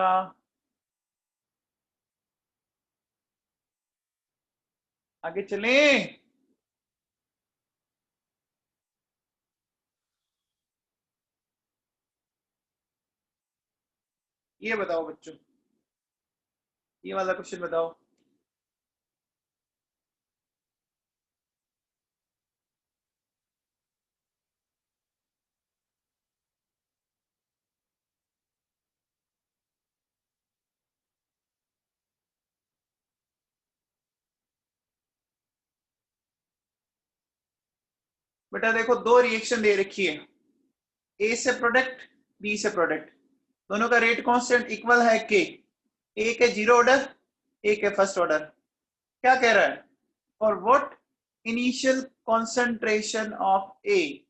आगे चलें। ये बताओ बच्चों, ये वाला क्वेश्चन बताओ, बेटा देखो दो रिएक्शन दे रखी है, ए से प्रोडक्ट, बी से प्रोडक्ट, दोनों का रेट कांस्टेंट इक्वल है के, एक है जीरो ऑर्डर, एक है फर्स्ट ऑर्डर। क्या कह रहा है, for what initial concentration of A,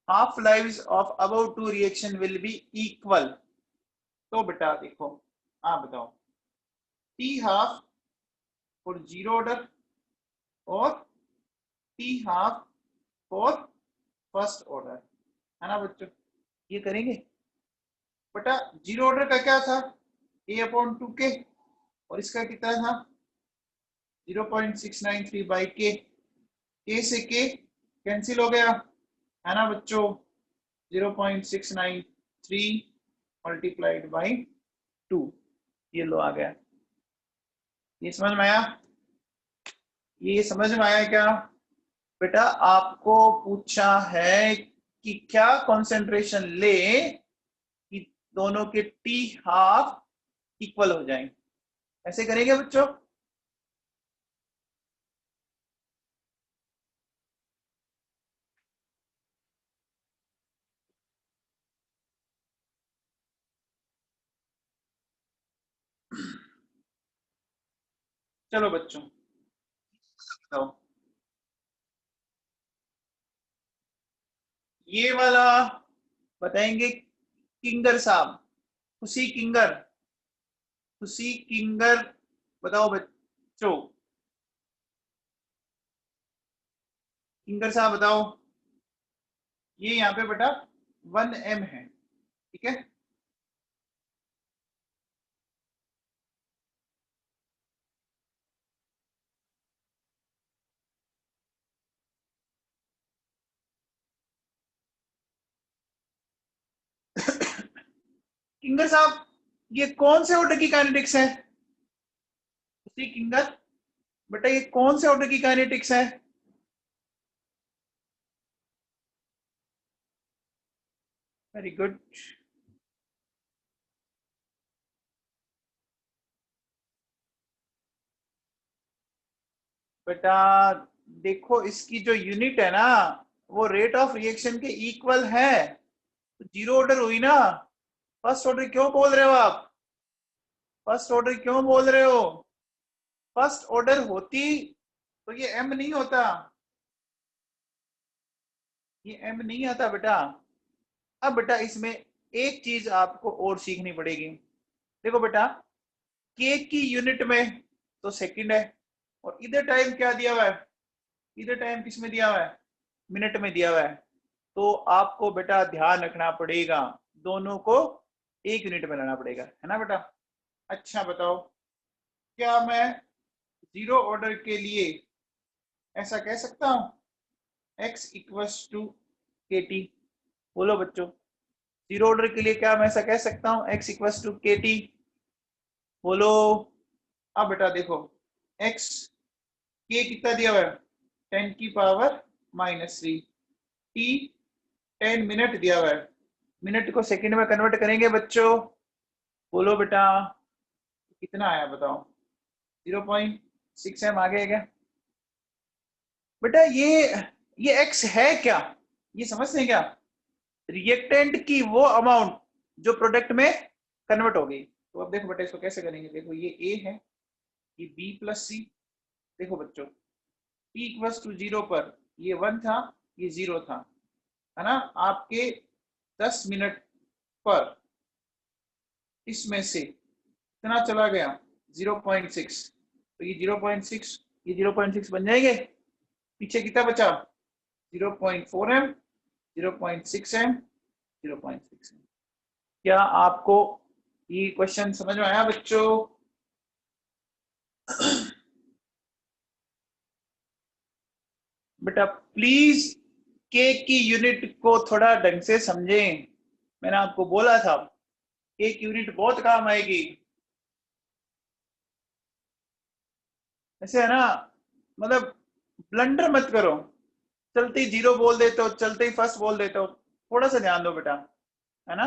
half lives of above two reaction will be equal। तो बेटा देखो आप बताओ, t half for zero order और t half for first order, है ना बच्चों। ये करेंगे बेटा, जीरो ऑर्डर का क्या था, A/2K, और इसका कितना था 0.693 बाई के से के कैंसिल हो गया, है ना बच्चों, 0.693 मल्टीप्लाइड बाई 2, ये लो आ गया। ये समझ में आया, ये समझ में आया क्या बेटा, आपको पूछा है कि क्या कंसंट्रेशन ले कि दोनों के टी हाफ इक्वल हो जाएं, ऐसे करेंगे बच्चों। चलो बच्चों तो ये वाला बताएंगे किंगर साहब, खुशी किंगर, खुशी किंगर, बताओ बच्चों, किंगर साहब बताओ। ये यहाँ पे बेटा 1 m है, ठीक है। किंगर साहब ये कौन से ऑर्डर की काइनेटिक्स है? उसी किंगर बेटा ये कौन से ऑर्डर की काइनेटिक्स है? Very good. बेटा देखो इसकी जो यूनिट है ना वो रेट ऑफ रिएक्शन के इक्वल है, तो जीरो ऑर्डर हुई ना। फर्स्ट ऑर्डर क्यों बोल रहे हो आप? फर्स्ट ऑर्डर क्यों बोल रहे हो? फर्स्ट ऑर्डर होती तो ये एम नहीं होता, ये एम नहीं आता बेटा। अब बेटा इसमें एक चीज आपको और सीखनी पड़ेगी। देखो बेटा के की यूनिट में तो सेकंड है, और इधर टाइम क्या दिया हुआ है? इधर टाइम किस में दिया हुआ है? मिनट में दिया हुआ है। तो आपको बेटा ध्यान रखना पड़ेगा, दोनों को एक यूनिट में लाना पड़ेगा, है ना बेटा। अच्छा बताओ, क्या मैं जीरो ऑर्डर के लिए ऐसा कह सकता हूं x equals to k T? बोलो बच्चों, जीरो ऑर्डर के लिए क्या मैं ऐसा कह सकता हूं x equals to k T? बोलो। अब बेटा देखो x के कितना दिया हुआ है? 10 की पावर -3। टी 10 मिनट दिया हुआ है, मिनट को सेकंड में कन्वर्ट करेंगे बच्चों। बोलो बेटा कितना आया बताओ? 0.6 m आ गया क्या बेटा? ये x है क्या? ये समझते हैं क्या? रिएक्टेंट की वो अमाउंट जो प्रोडक्ट में कन्वर्ट हो गई। तो अब देखो बेटा इसको कैसे करेंगे। देखो ये a है, ये b प्लस सी। देखो बच्चों t इक्वल्स टू 0 पर ये 1 था, ये 0 था, है ना। आपके 10 मिनट पर इसमें से कितना चला गया? 0.6। तो ये 0.6, ये 0.6 बन जाएंगे। पीछे कितना बचा? 0.4 m, 0.6 m, 0.6 m। क्या आपको ये क्वेश्चन समझ में आया बच्चों? बेटा प्लीज के की यूनिट को थोड़ा ढंग से समझें। मैंने आपको बोला था के की यूनिट बहुत काम आएगी। ऐसे है ना, मतलब ब्लंडर मत करो। चलते ही जीरो बोल देते हो, चलते ही फर्स्ट बोल देते हो। थोड़ा सा ध्यान दो बेटा, है ना।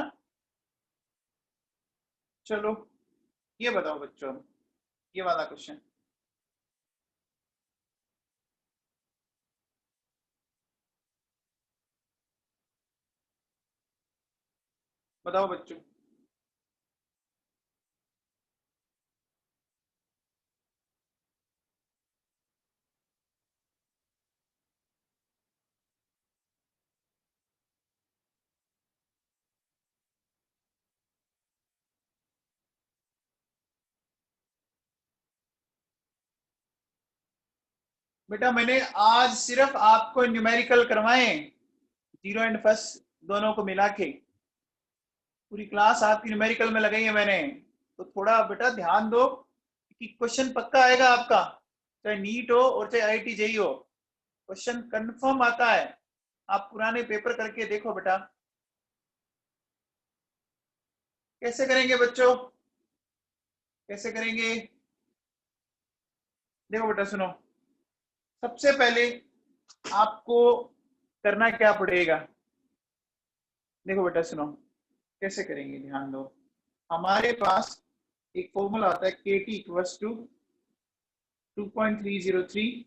चलो ये बताओ बच्चों, ये वाला क्वेश्चन बताओ बच्चों। बेटा मैंने आज सिर्फ आपको न्यूमेरिकल करवाए, जीरो एंड फर्स्ट दोनों को मिला के। पूरी क्लास आपकी न्यूमेरिकल में लगाई है मैंने। तो थोड़ा बेटा ध्यान दो कि क्वेश्चन पक्का आएगा आपका, चाहे नीट हो और चाहे आईआईटी जेई हो, क्वेश्चन कंफर्म आता है। आप पुराने पेपर करके देखो बेटा। कैसे करेंगे बच्चों, कैसे करेंगे? देखो बेटा सुनो, सबसे पहले आपको करना क्या पड़ेगा? देखो बेटा सुनो कैसे करेंगे, ध्यान दो। हमारे पास एक फॉर्मूला आता है K T equals to 2.303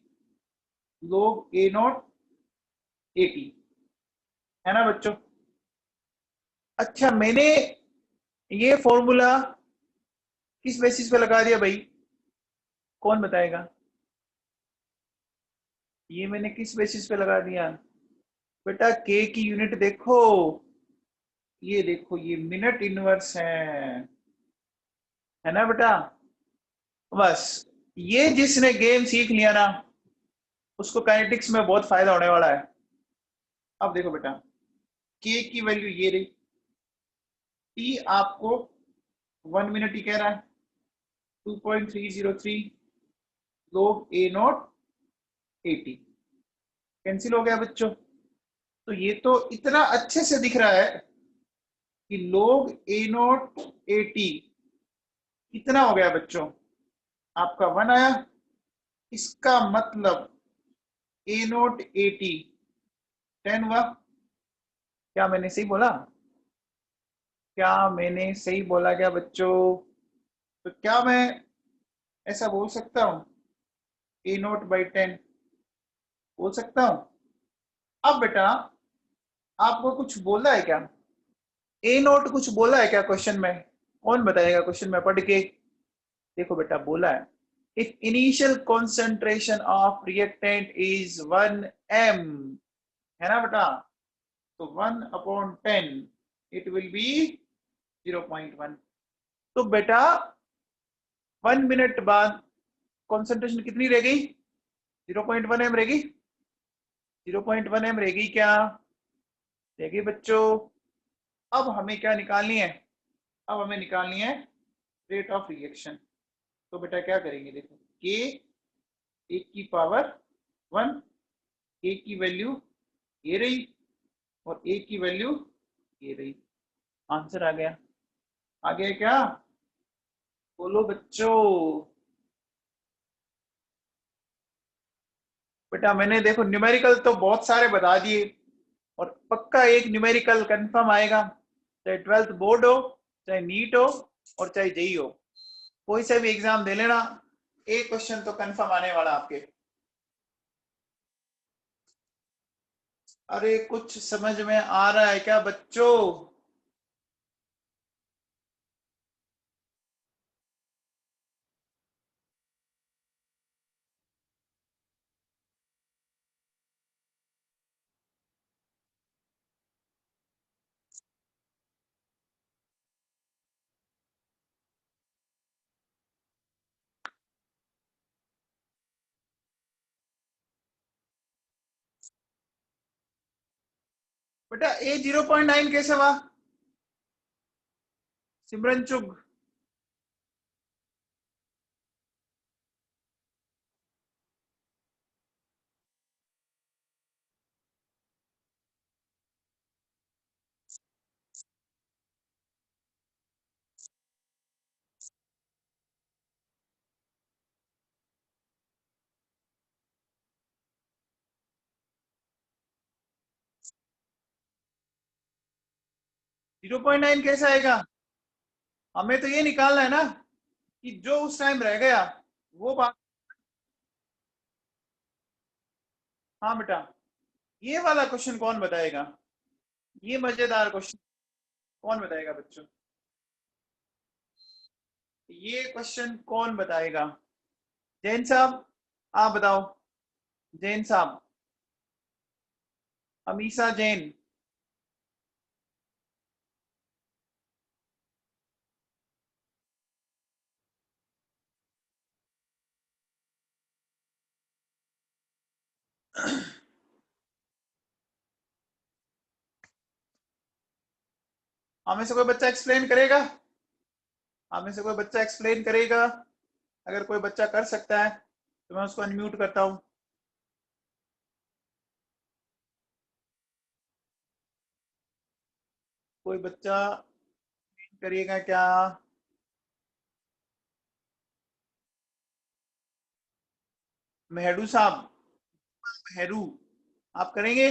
log A not A T, है ना बच्चों। अच्छा मैंने ये फॉर्मूला किस बेसिस पे लगा दिया भाई? कौन बताएगा? ये मैंने किस बेसिस पे लगा दिया? बेटा के की यूनिट देखो, ये देखो ये मिनट इनवर्स है ना बेटा। बस ये जिसने गेम सीख लिया ना उसको काइनेटिक्स में बहुत फायदा होने वाला है। अब देखो बेटा के की वैल्यू ये रही, टी आपको 1 मिनट ही कह रहा है, 2.303 log ए नॉट 80 कैंसिल हो गया बच्चों। तो ये तो इतना अच्छे से दिख रहा है कि log a note A T कितना हो गया बच्चों, आपका 1 आया। इसका मतलब a नोट ए टी 10 हुआ। क्या मैंने सही बोला? क्या मैंने सही बोला क्या बच्चों? तो क्या मैं ऐसा बोल सकता हूँ a नोट बाई 10 बोल सकता हूँ? अब बेटा आपको कुछ बोला है क्या? ए नोट कुछ बोला है क्या क्वेश्चन में? कौन बताएगा क्वेश्चन में पढ़ के? देखो बेटा बोला है, if initial concentration of reactant is 1 m, है ना बेटा? तो 1/10 इट विल बी 0.1। तो बेटा 1 मिनट बाद कॉन्सेंट्रेशन कितनी रह गई? 0.1 m रहेगी। 0.1 m रहेगी क्या? रहेगी बच्चों। अब हमें क्या निकालनी है? अब हमें निकालनी है रेट ऑफ रिएक्शन। तो बेटा क्या करेंगे, देखो के एक की पावर 1, ए की वैल्यू ये रही और ए की वैल्यू ये रही। आंसर आ गया। आ गया क्या? बोलो बच्चों। बेटा मैंने देखो न्यूमेरिकल तो बहुत सारे बता दिए और पक्का एक न्यूमेरिकल कंफर्म आएगा, चाहे 12th बोर्ड हो, चाहे नीट हो और चाहे जेई हो, कोई सा भी एग्जाम दे लेना, एक क्वेश्चन तो कंफर्म आने वाला आपके। अरे कुछ समझ में आ रहा है क्या बच्चों? बेटा ए 0.9 कैसे हुआ? सिमरन चुग। 0.9 कैसे आएगा? हमें तो ये निकालना है ना कि जो उस टाइम रह गया वो बात। हाँ बेटा, ये वाला क्वेश्चन कौन बताएगा? ये मजेदार क्वेश्चन कौन बताएगा बच्चों? ये क्वेश्चन कौन बताएगा? जैन साहब, आप बताओ। जैन साहब, अमीषा जैन। हमें से कोई बच्चा एक्सप्लेन करेगा? हमें से कोई बच्चा एक्सप्लेन करेगा? अगर कोई बच्चा कर सकता है तो मैं उसको अनम्यूट करता हूँ। कोई बच्चा करिएगा क्या? मेहरू साहब, मेहरू, आप करेंगे?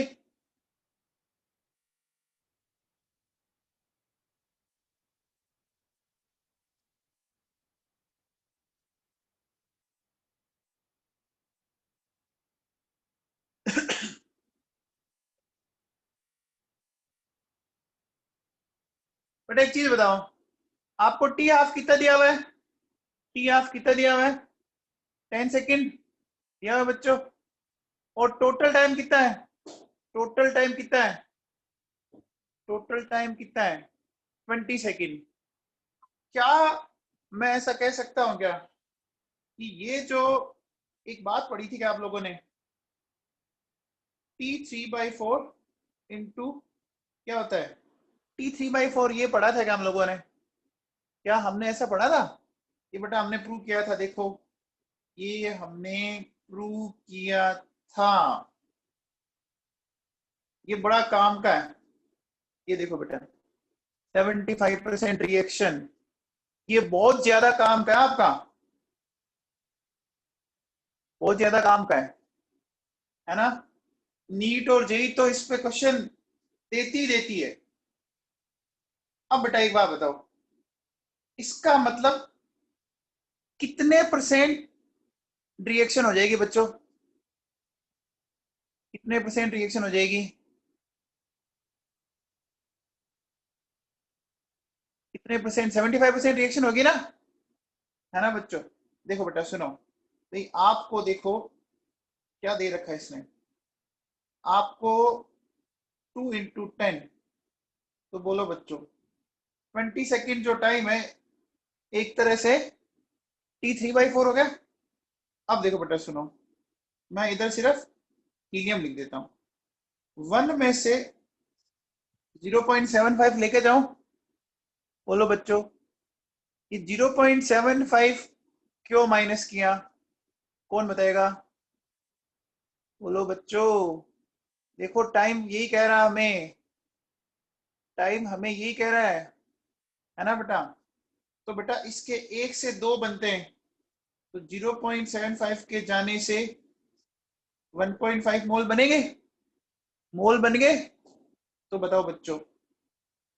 बट एक चीज बताओ, आपको टी हाफ कितना दिया हुआ है? टी हाफ कितना दिया हुआ है? 10 सेकेंड दिया हुआ है बच्चों। और टोटल टाइम कितना है? टोटल टाइम कितना है? टोटल टाइम कितना है? 20 सेकेंड। क्या मैं ऐसा कह सकता हूं क्या कि ये जो एक बात पढ़ी थी क्या आप लोगों ने, T3/4 इंटू क्या होता है? T3/4 ये पढ़ा था क्या हम लोगों ने? क्या हमने ऐसा पढ़ा था? ये बेटा हमने प्रूव किया था, देखो ये हमने प्रूव किया था। ये बड़ा काम का है। ये देखो बेटा, 75% रिएक्शन, ये बहुत ज्यादा काम का है आपका, बहुत ज्यादा काम का है ना। नीट और जेई तो इस पे क्वेश्चन देती है। अब बेटा एक बात बताओ, इसका मतलब कितने परसेंट रिएक्शन हो जाएगी बच्चों, कितने परसेंट रिएक्शन हो जाएगी, कितने परसेंट, 75% रिएक्शन होगी ना, है ना बच्चों। देखो बेटा सुनो, भाई आपको देखो क्या दे रखा है इसने, आपको 2 × 10, तो बोलो बच्चों 20 सेकेंड जो टाइम है, एक तरह से T3/4 हो गया। अब देखो बेटा सुनो, मैं इधर सिर्फ हीलियम लिख देता हूं, 1 में से 0.75 लेके जाऊं, बोलो बच्चों ये 0.75 क्यों माइनस किया, कौन बताएगा, बोलो बच्चों। देखो टाइम यही कह रहा है हमें, टाइम हमें यही कह रहा है ना बेटा। तो बेटा इसके 1 से 2 बनते हैं, तो 0.75 के जाने से 1.5 मोल बनेंगे, मोल बन गए। तो बताओ बच्चों,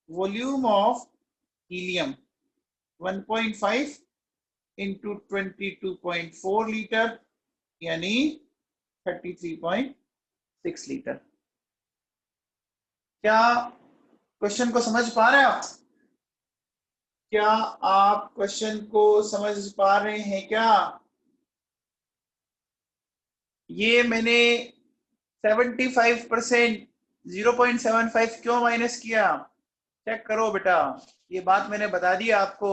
volume of helium 1.5 into 22.4 litre, यानी 33.6 लीटर। क्या क्वेश्चन को समझ पा रहे हैं आप, क्या आप क्वेश्चन को समझ पा रहे हैं क्या। ये मैंने 75%, 0.75 क्यों माइनस किया, चेक करो बेटा, ये बात मैंने बता दी आपको।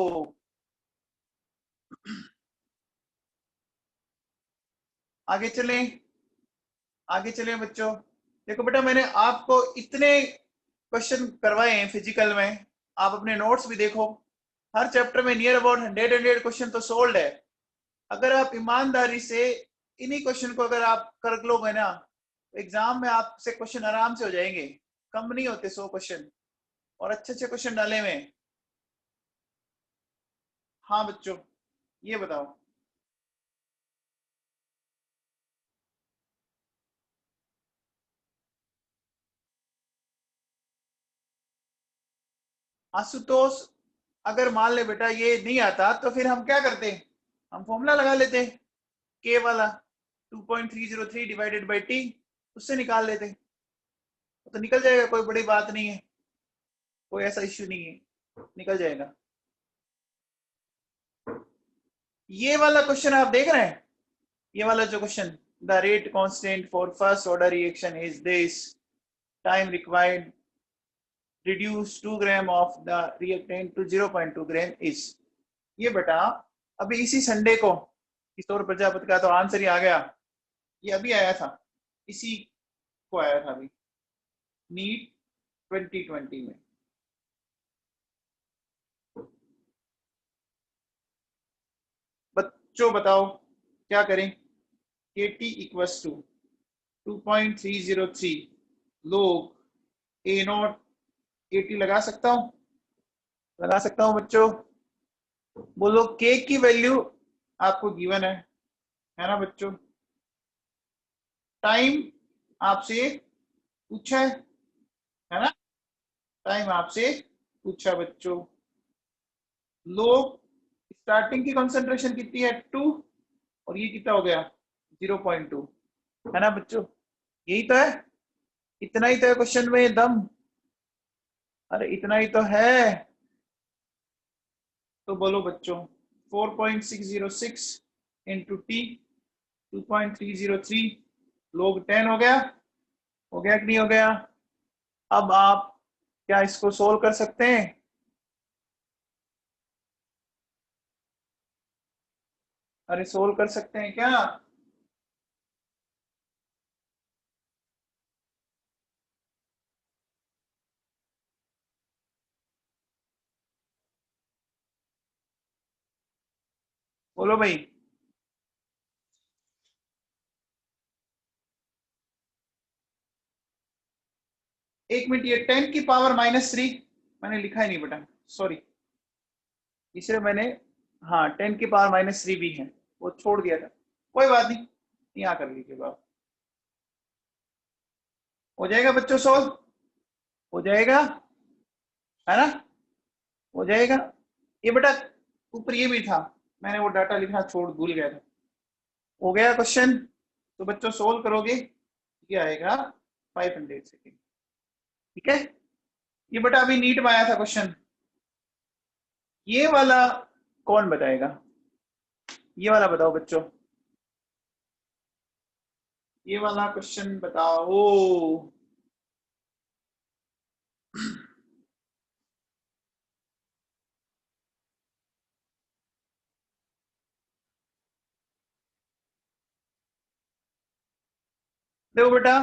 आगे चलें, आगे चलें बच्चों। देखो बेटा मैंने आपको इतने क्वेश्चन करवाए हैं फिजिकल में, आप अपने नोट्स भी देखो, हर चैप्टर में नियर अबाउट 100 क्वेश्चन तो सोल्ड है। अगर आप ईमानदारी से इन्हीं क्वेश्चन को अगर आप कर लोगे ना, एग्जाम में आपसे क्वेश्चन आराम से हो जाएंगे, कम नहीं होते 100 क्वेश्चन, और अच्छे अच्छे क्वेश्चन डाले हुए। हाँ बच्चों ये बताओ, आशुतोष अगर मान ले बेटा ये नहीं आता तो फिर हम क्या करते, हम फॉर्मूला लगा लेते, के वाला 2.303 डिवाइडेड बाई टी, उससे निकाल लेते, तो निकल जाएगा, कोई बड़ी बात नहीं है, कोई ऐसा इश्यू नहीं है, निकल जाएगा। ये वाला क्वेश्चन आप देख रहे हैं, ये वाला जो question, the rate constant for first order reaction is this, time required reduce 2 gram of the reactant to 0.2 gram is, ये बेटा अभी इसी संडे को किशोर प्रजापति का तो आंसर ही आ गया, ये अभी आया था, इसी को आया था अभी नीट 2020 में। बच्चों बताओ क्या करें, KT इक्वल्स टू 2.303 लोग ए नॉट KT लगा सकता हूं, लगा सकता हूं बच्चों, बोलो के की वैल्यू आपको गिवन है ना बच्चों। टाइम आपसे पूछा है ना, टाइम आपसे पूछा बच्चों, लोग स्टार्टिंग की कंसंट्रेशन कितनी है 2, और ये कितना हो गया 0.2, है ना बच्चों, यही तो है, इतना ही तो है क्वेश्चन में दम, अरे इतना ही तो है। तो बोलो बच्चों 4.606 इंटू टी 2.303 लोग 10 हो गया कि नहीं हो गया। अब आप क्या इसको सोल्व कर सकते हैं, अरे सोल्व कर सकते हैं क्या, बोलो भाई। 1 मिनट, ये 10 की पावर -3 मैंने लिखा ही नहीं बेटा, सॉरी, इसलिए मैंने, हाँ 10 की पावर -3 भी है, वो छोड़ दिया था, कोई बात नहीं, यहाँ कर लीजिएगा आप। हो जाएगा बच्चों, सोल्व हो जाएगा, है ना, हो जाएगा। ये बेटा ऊपर ये भी था, मैंने वो डाटा लिखना छोड़ भूल गया था। हो गया क्वेश्चन, तो बच्चों सोल्व करोगे, ये आएगा 500 सेकेंड, ठीक है। ये बेटा अभी नीट में आया था क्वेश्चन, ये वाला कौन बताएगा, ये वाला बताओ बच्चों, ये वाला क्वेश्चन बताओ। देखो बेटा,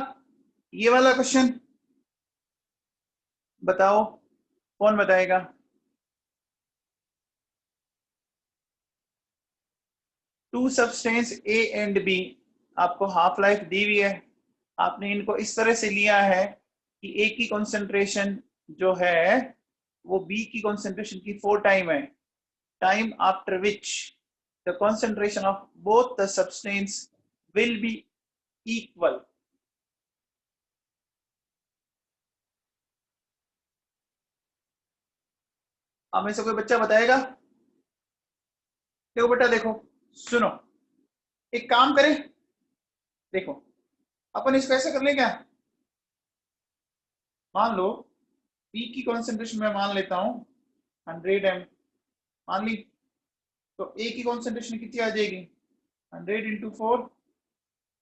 ये वाला क्वेश्चन बताओ, कौन बताएगा। Two substance A and B, आपको हाफ लाइफ दी हुई है, आपने इनको इस तरह से लिया है कि ए की कॉन्सेंट्रेशन जो है वो बी की कॉन्सेंट्रेशन की 4 टाइम है, time after which the concentration of both the substance will be equal. आप में से कोई बच्चा बताएगा। देखो बेटा, देखो सुनो, एक काम करें, देखो अपन इसको ऐसे कर लें क्या, मान लो बी की कॉन्सेंट्रेशन मैं मान लेता हूं 100 एम, मान ली, तो ए की कॉन्सेंट्रेशन कितनी आ जाएगी, 100 इंटू 4,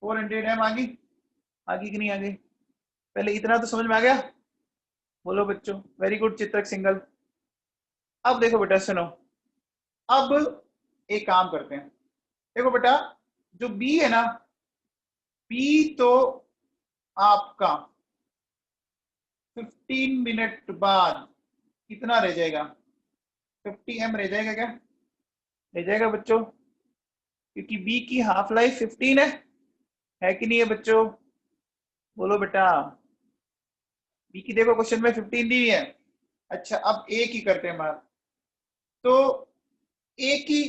400 एम आ गई, आगे कि नहीं आ गई, पहले इतना तो समझ में आ गया, बोलो बच्चों, वेरी गुड चित्रक सिंगल। अब देखो बेटा सुनो, अब एक काम करते हैं, देखो बेटा जो बी है ना, बी तो आपका 15 मिनट बाद कितना रह जाएगा, 50 एम रह जाएगा क्या, रह जाएगा बच्चों, क्योंकि बी की हाफ लाइफ 15 है कि नहीं है बच्चों, बोलो बेटा, बी की देखो क्वेश्चन में 15 दी हुई है। अच्छा अब ए की करते हैं बात, तो ए की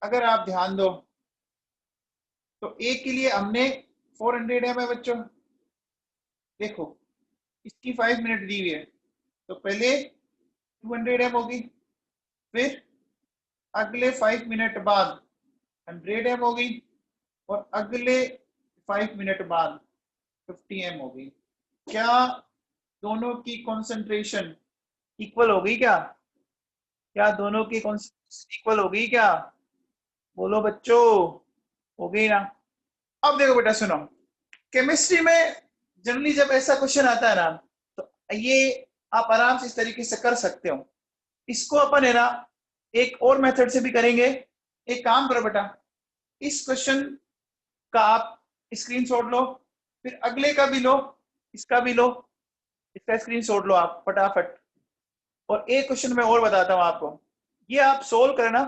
अगर आप ध्यान दो, तो ए के लिए हमने 400 एम है बच्चों, देखो इसकी 5 मिनट दी हुई है, तो पहले 200 एम होगी, फिर अगले 5 मिनट बाद 100 एम होगी, और अगले 5 मिनट बाद 50 एम होगी। क्या दोनों की कॉन्सेंट्रेशन इक्वल हो गई क्या, क्या दोनों की कॉन्सेंट्रेशन इक्वल हो गई क्या, बोलो बच्चों, हो गई ना। अब देखो बेटा सुनो, केमिस्ट्री में जनरली जब ऐसा क्वेश्चन आता है ना, तो ये आप आराम से इस तरीके से कर सकते हो, इसको अपन है ना एक और मेथड से भी करेंगे। एक काम करो बेटा, इस क्वेश्चन का आप स्क्रीनशॉट लो, फिर अगले का भी लो, इसका भी लो, इसका स्क्रीनशॉट लो आप फटाफट, और एक क्वेश्चन मैं और बताता हूं आपको, ये आप सोल्व करना,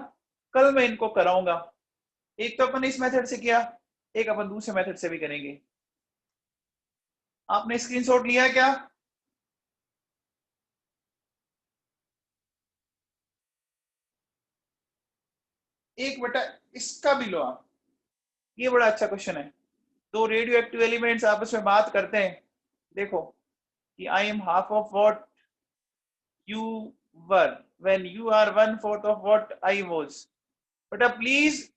कल मैं इनको कराऊंगा। एक तो अपन इस मेथड से किया, एक अपन दूसरे मेथड से भी करेंगे। आपने स्क्रीनशॉट लिया है क्या, एक बेटा इसका भी लो आप, ये बड़ा अच्छा क्वेश्चन है, दो रेडियो एक्टिव एलिमेंट्स आपस में बात करते हैं, देखो कि I am half of what you were when you are 1/4 of what I was. बेटा प्लीज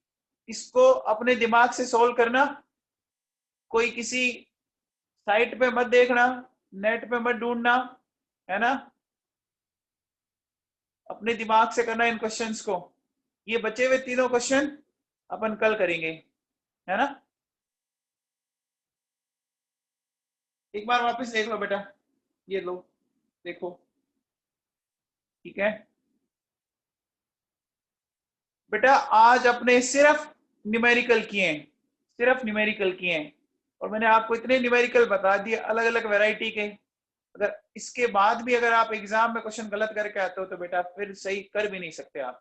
इसको अपने दिमाग से सोल्व करना, कोई किसी साइट पे मत देखना, नेट पे मत ढूंढना, है ना, अपने दिमाग से करना इन क्वेश्चंस को। ये बचे हुए तीनों क्वेश्चन अपन कल करेंगे, है ना। एक बार वापस देख लो बेटा, ये लो देखो, ठीक है बेटा, आज अपने सिर्फ न्यूमेरिकल किए हैं, सिर्फ न्यूमेरिकल किए हैं, और मैंने आपको इतने न्यूमेरिकल बता दिए अलग अलग वैरायटी के। अगर इसके बाद भी अगर आप एग्जाम में क्वेश्चन गलत करके आते हो तो बेटा फिर सही कर भी नहीं सकते आप।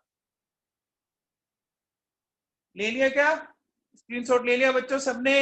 ले लिया क्या, स्क्रीनशॉट ले लिया बच्चों सबने।